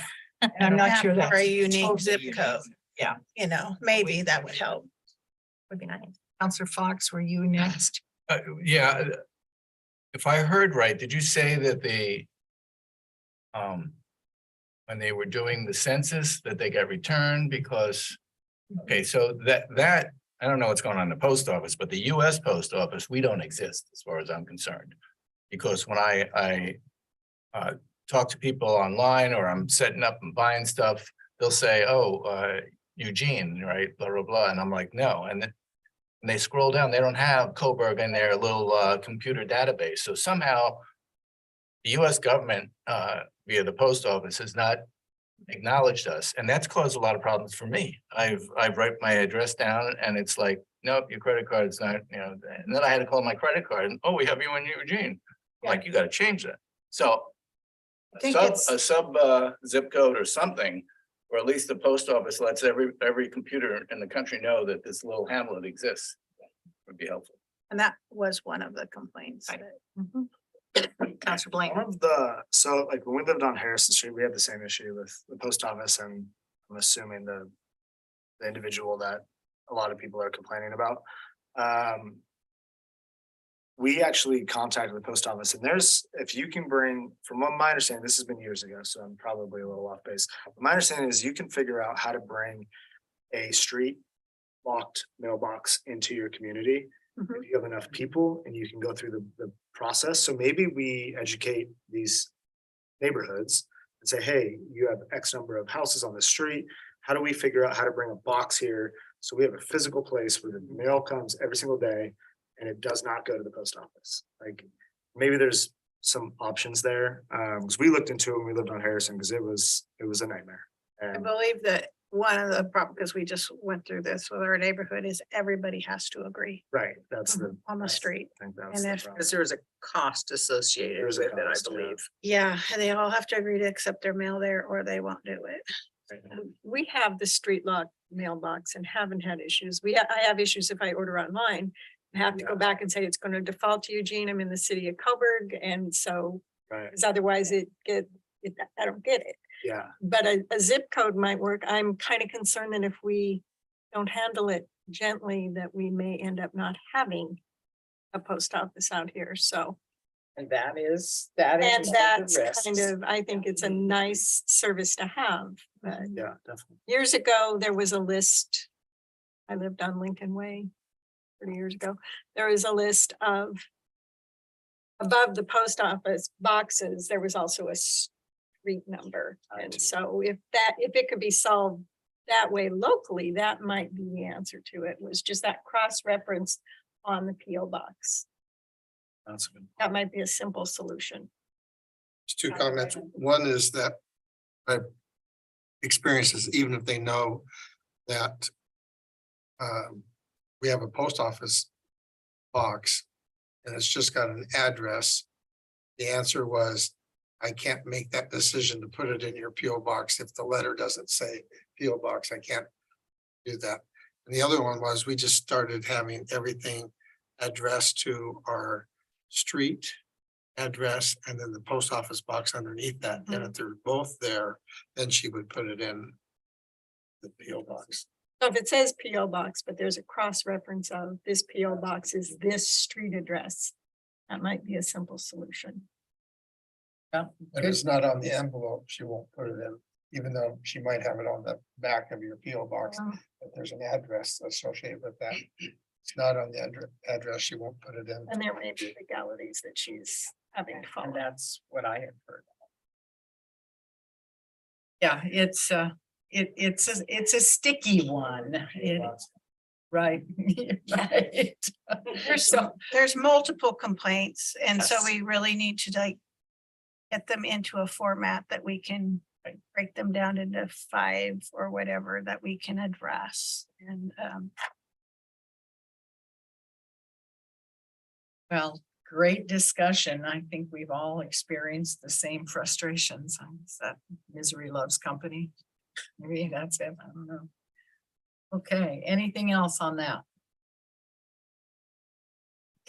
I'm not sure that's For a unique totally zip unique. code. Yeah. You know, maybe that would help. Would be nice. Counselor Fox, were you next? Yeah, if I heard right, did you say that when they were doing the census, that they got returned because, okay, so that, I don't know what's going on in the post office, but the US Post Office, we don't exist as far as I'm concerned. Because when I talk to people online or I'm setting up and buying stuff, they'll say, oh, Eugene, right, blah, blah, blah. And I'm like, no. And and they scroll down, they don't have Coburg in their little computer database. So somehow the US government via the post office has not acknowledged us, and that's caused a lot of problems for me. I've write my address down and it's like, nope, your credit card's not, you know, and then I had to call my credit card and, oh, we have you in Eugene. I'm like, you gotta change that. So think a sub zip code or something, or at least the post office lets every computer in the country know that this little hamlet exists, would be helpful. And that was one of the complaints. Right. that- Counselor Blank. One of the, so like when we lived on Harrison Street, we had the same issue with the post office, and I'm assuming the individual that a lot of people are complaining about. We actually contacted the post office, and there's, if you can bring, from what my understanding, this has been years ago, so I'm probably a little off base. But my understanding is you can figure out how to bring a street locked mailbox into your community. If you have enough people and you can go through the process. So maybe we educate these neighborhoods and say, hey, you have X number of houses on the street. How do we figure out how to bring a box here? So we have a physical place where the mail comes every single day and it does not go to the post office. Like maybe there's some options there. Because we looked into it when we lived on Harrison, because it was a nightmare. I And believe that one of the problems, because we just went through this with our neighborhood, is everybody has to agree right, that's the. on the street. I think that's And the if- problem. Because there is a cost associated There's with a it, I cost, yeah. believe. Yeah, they all have to agree to accept their mail there or they won't do it. We have the street lock mailbox and haven't had issues. I have issues if I order online. I have to go back and say it's going to default to Eugene. I'm in the city of Coburg, and so, Right, because otherwise I don't get it. yeah, But a zip code might work. I'm kind of concerned that if we don't handle it gently, that we may end up not having a post office out here, so. And that is And one of the that's risks. kind of, I think it's a nice service to have, but yeah, definitely. years ago, there was a list. I lived on Lincoln Way 30 years ago. There was a list of above the post office boxes, there was also a street number. And so if it could be solved that way locally, that might be the answer to it, was just that cross-reference on the PO box. That's good. That might be a simple solution. Two comments. One is that I've experienced is even if they know that we have a post office box and it's just got an address, the answer was, I can't make that decision to put it in your PO box if the letter doesn't say PO box. I can't do that. And the other one was, we just started having everything addressed to our street address and then the post office box underneath that. And if they're both there, then she would put it in the PO box. So if it says PO box, but there's a cross-reference of this PO box is this street address, that might be a simple solution. If it's not on the envelope, she won't put it in, even though she might have it on the back of your PO box. But there's an address associated with that. It's not on the address, she won't put it in. And there may be legalities that she's having to follow. And that's what I have heard. Yeah, it's a sticky one. Right, right. There's multiple complaints, and so Yes. we really need to like get them into a format that we can break them down into 5 or whatever that we can address. And Well, great discussion. I think we've all experienced the same frustrations. It's that misery loves company. Maybe that's it. I don't know. Okay, anything else on that?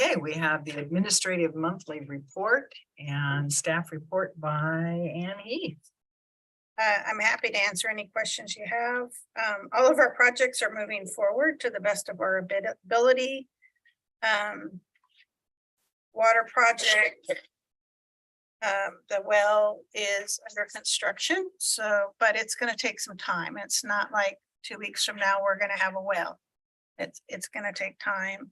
Okay, we have the administrative monthly report and staff report by Ann Heath. I'm happy to answer any questions you have. All of our projects are moving forward to the best of our ability. Water project. The well is under construction, so, but it's gonna take some time. It's not like 2 weeks from now, we're gonna have a well. It's gonna take time.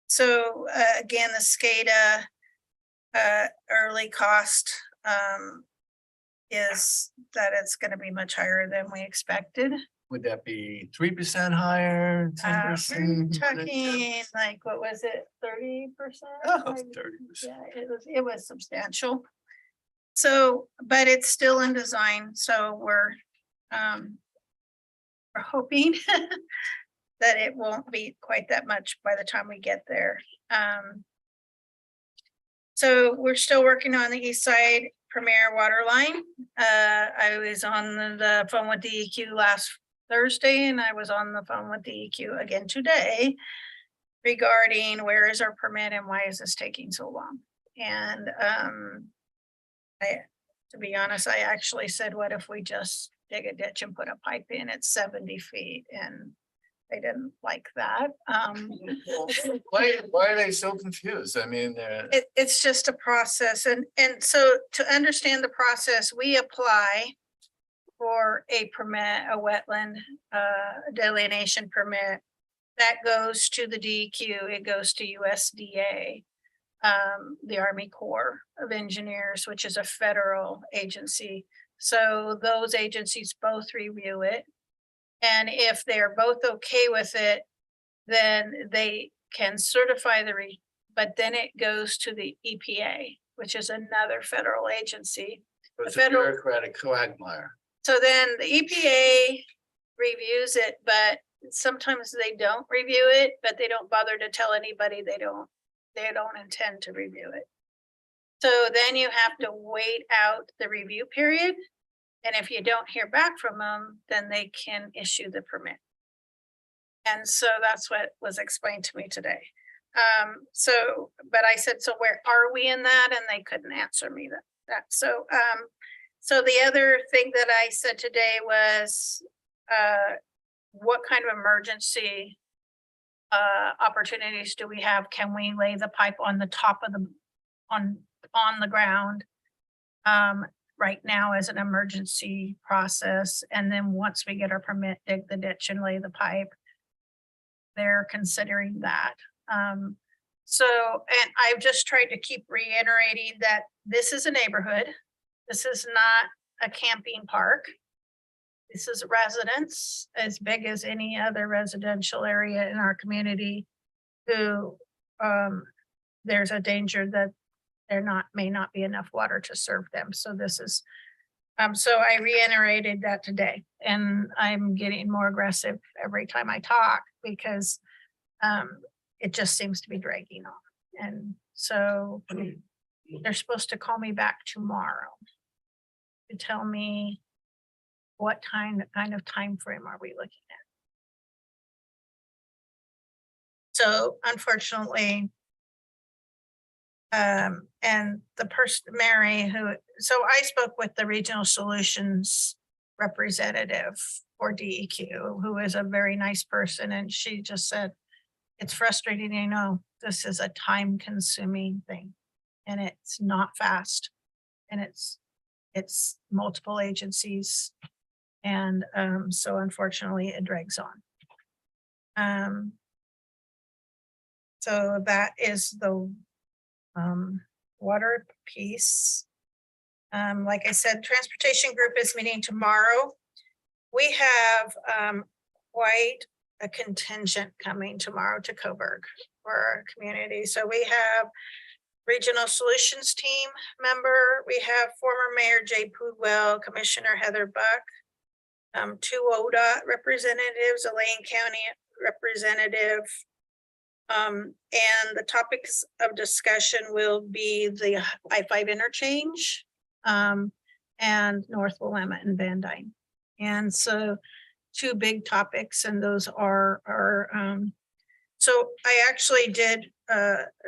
So again, the SCADA early cost is that it's gonna be much higher than we expected. would that be 3% higher, 10%? Talking like, what was it, 30%? Oh, 30%. Yeah, it was substantial. So, but it's still in design, so we're hoping that it won't be quite that much by the time we get there. So we're still working on the east side Premier water line. I was on the phone with DEQ last Thursday, and I was on the phone with DEQ again today regarding where is our permit and why is this taking so long? And to be honest, I actually said, what if we just dig a ditch and put a pipe in? It's 70 feet, and they didn't like that. Why are they so confused? I mean, they're. It's just a process, and so to understand the process, we apply for a permit, a wetland delineation permit that goes to the DEQ. It goes to USDA, the Army Corps of Engineers, which is a federal agency. So those agencies both review it. And if they're both okay with it, then they can certify but then it goes to the EPA, which is another federal agency. It's a bureaucratic quagmire. So then the EPA reviews it, but sometimes they don't review it, but they don't bother to tell anybody they don't intend to review it. So then you have to wait out the review period. And if you don't hear back from them, then they can issue the permit. And so that's what was explained to me today. But I said, so where are we in that? And they couldn't answer me that. So the other thing that I said today was, what kind of emergency opportunities do we have? Can we lay the pipe on the top of on the ground right now as an emergency process? And then once we get our permit, dig the ditch and lay the pipe. They're considering that. And I've just tried to keep reiterating that this is a neighborhood. This is not a camping park. This is a residence as big as any other residential area in our community who there's a danger that may not be enough water to serve them. So this is, so I reiterated that today, and I'm getting more aggressive every time I talk because it just seems to be dragging on. And so they're supposed to call me back tomorrow to tell me what kind of time frame are we looking at. So unfortunately, and the person, Mary, so I spoke with the Regional Solutions representative for DEQ, who is a very nice person, and she just said, it's frustrating, this is a time-consuming thing, and it's not fast, and it's multiple agencies, and so unfortunately it drags on. So that is the water piece. Like I said, transportation group is meeting tomorrow. We have quite a contingent coming tomorrow to Coburg for our community. So we have Regional Solutions team member. We have former Mayor Jay Pudwell, Commissioner Heather Buck, 2 ODOT representatives, a Lane County representative. And the topics of discussion will be the I-5 interchange and North Willamette and Van Dyne. And so 2 big topics, and those are so I actually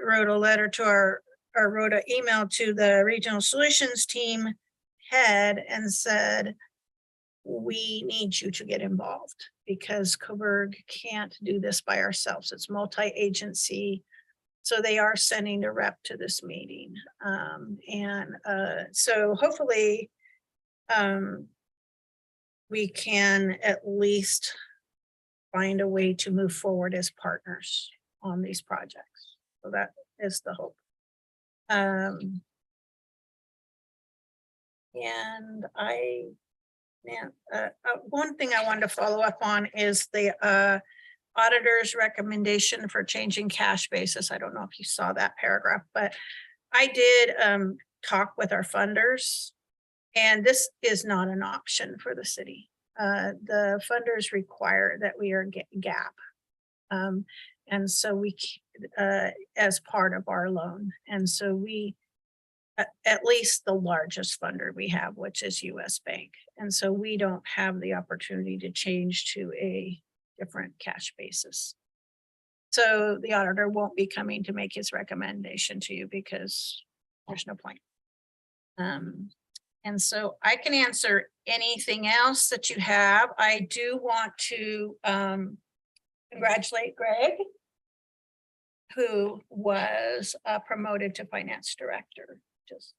wrote a letter to wrote an email to the Regional Solutions team head and said, we need you to get involved because Coburg can't do this by ourselves. It's multi-agency. So they are sending a rep to this meeting. So hopefully we can at least find a way to move forward as partners on these projects. So that is the hope. And I Yeah, one thing I wanted to follow up on is the auditor's recommendation for changing cash basis. I don't know if you saw that paragraph, but I did talk with our funders. And this is not an option for the city. The funders require that we are gap. And so as part of our loan. And so we, at least the largest funder we have, which is US Bank. And so we don't have the opportunity to change to a different cash basis. So the auditor won't be coming to make his recommendation to you because there's no point. And so I can answer anything else that you have. I do want to congratulate Greg, who was promoted to finance director. Just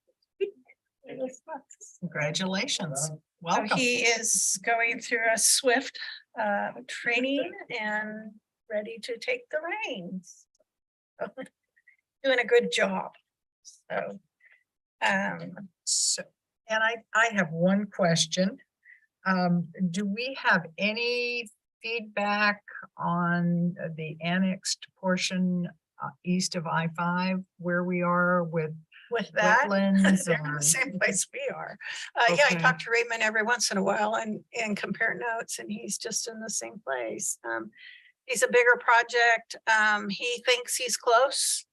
Congratulations. so Welcome. he is going through a swift training and ready to take the reins. Doing a good job. So, So, and I have one question. Do we have any feedback on the annexed portion east of I-5 where we are with with that, wetlands? they're in or- the same place we are. Yeah, I Okay. talk to Raymond every once in a while and compare notes, and he's just in the same place. He's a bigger project. He thinks he's close.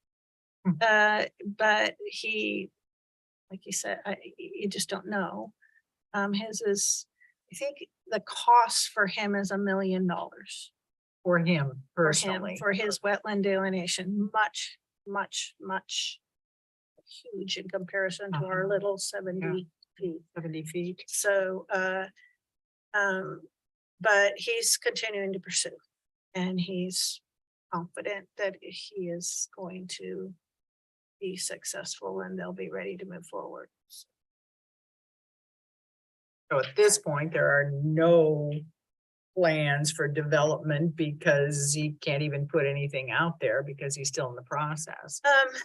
But he, like you said, you just don't know. His is, I think the cost for him is $1 million. For him For him, personally? for his wetland delineation, much huge in comparison to our little 70 feet. 70 feet. So, but he's continuing to pursue, and he's confident that he is going to be successful and they'll be ready to move forward. So at this point, there are no plans for development because he can't even put anything out there because he's still in the process.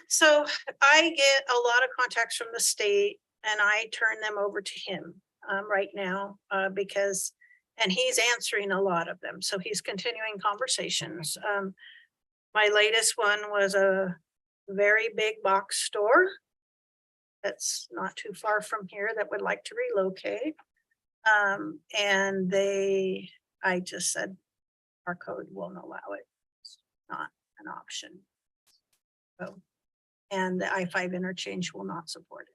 So I get a lot of contacts from the state and I turn them over to him right now because, and he's answering a lot of them. So he's continuing conversations. My latest one was a very big box store that's not too far from here that would like to relocate. And I just said, our code won't allow it. It's not an option. So, and the I-5 interchange will not support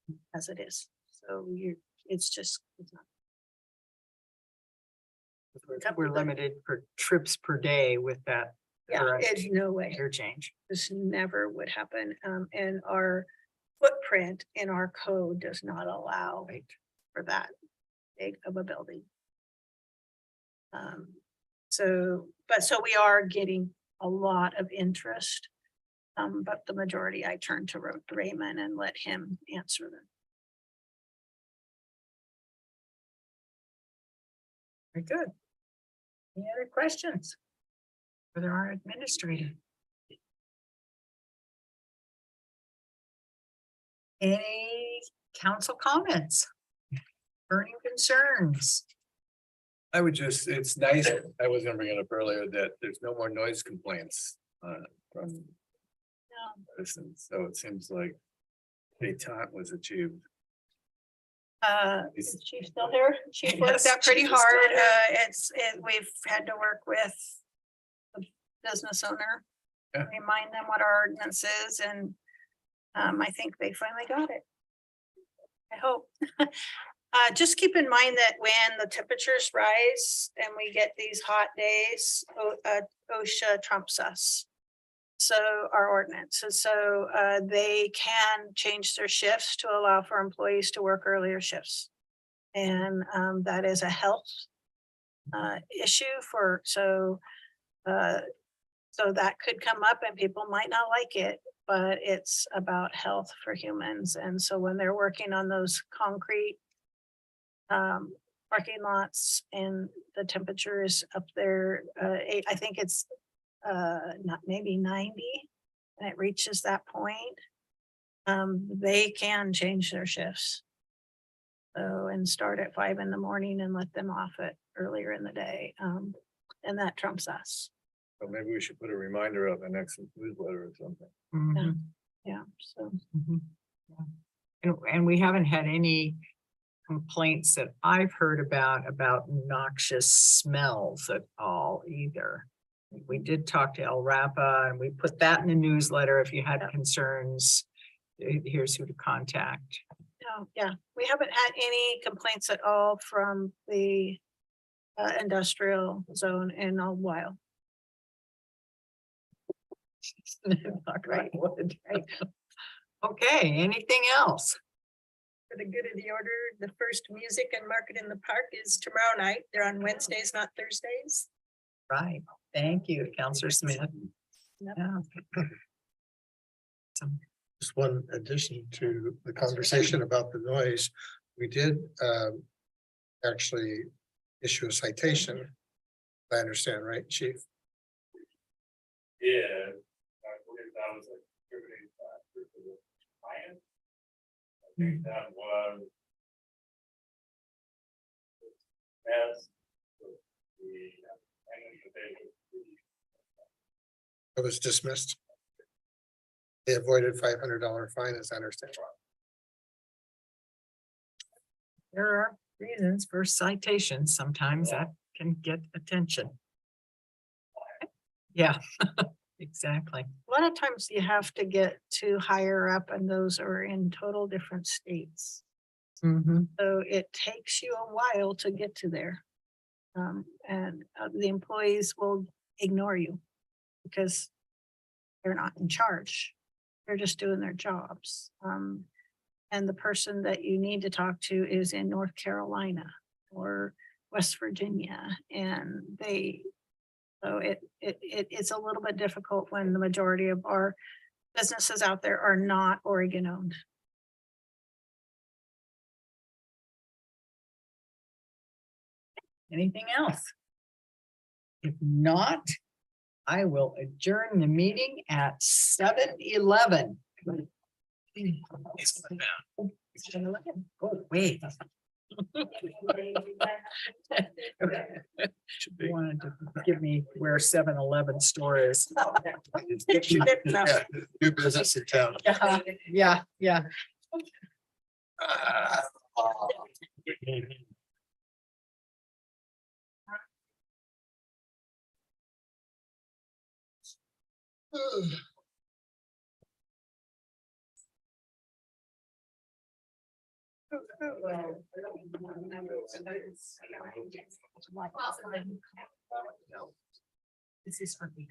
it as it is. So it's not. We're limited for trips per day with that. Yeah, correct it's no way. Interchange. This never would happen. And our footprint in our code does not allow for that big of a building. So we are getting a lot of interest. But the majority I turn to Raymond and let him answer them. Very good. Any other questions? For our administrator? Any council comments? Burning concerns? I would just, it's nice, I was gonna bring it up earlier, that there's no more noise complaints from citizens, so it seems like detente was achieved. Is the chief still here? Chief worked Yes, that pretty chief is still hard. We've had to work with the business owner. Yeah. Remind them what our ordinance is, and I think they finally got it. I hope. Just keep in mind that when the temperatures rise and we get these hot days, OSHA trumps us. So our ordinance, and so they can change their shifts to allow for employees to work earlier shifts. And that is a health issue so that could come up and people might not like it, but it's about health for humans. And so when they're working on those concrete parking lots and the temperature is up there, I think it's not maybe 90, and it reaches that point, they can change their shifts. So, and start at 5 in the morning and let them off at earlier in the day. And that trumps us. So maybe we should put a reminder on the next newsletter or something. Mhm. Yeah, so. Mhm. Yeah. And we haven't had any complaints that I've heard about noxious smells at all either. We did talk to El Rapa and we put that in the newsletter. If you had concerns, here's who to contact. Oh, yeah, we haven't had any complaints at all from the industrial zone in a while. Knock on wood. Okay, anything else? For the good of the order, the first music and market in the park is tomorrow night. They're on Wednesdays, not Thursdays. Right, thank you, Counselor Smith. Yep. Yeah. Some- Just one addition to the conversation about the noise. We did actually issue a citation. I understand, right, Chief? Yeah. I believe that was a contributing factor to the client. I think that was. As the. It was dismissed. They avoided $500 fine, as I understand. There are reasons for citations. Sometimes that can get attention. Yeah, exactly. A lot of times you have to get to higher up and those are in total different states. Mhm. So it takes you a while to get to there. And the employees will ignore you because they're not in charge. They're just doing their jobs. And the person that you need to talk to is in North Carolina or West Virginia, and so it's a little bit difficult when the majority of our businesses out there are not Oregon owned. Anything else? If not, I will adjourn the meeting at 7:11. Oh, wait. You wanted to give me where 7-Eleven store is. New business in town. Yeah, yeah. This is for me.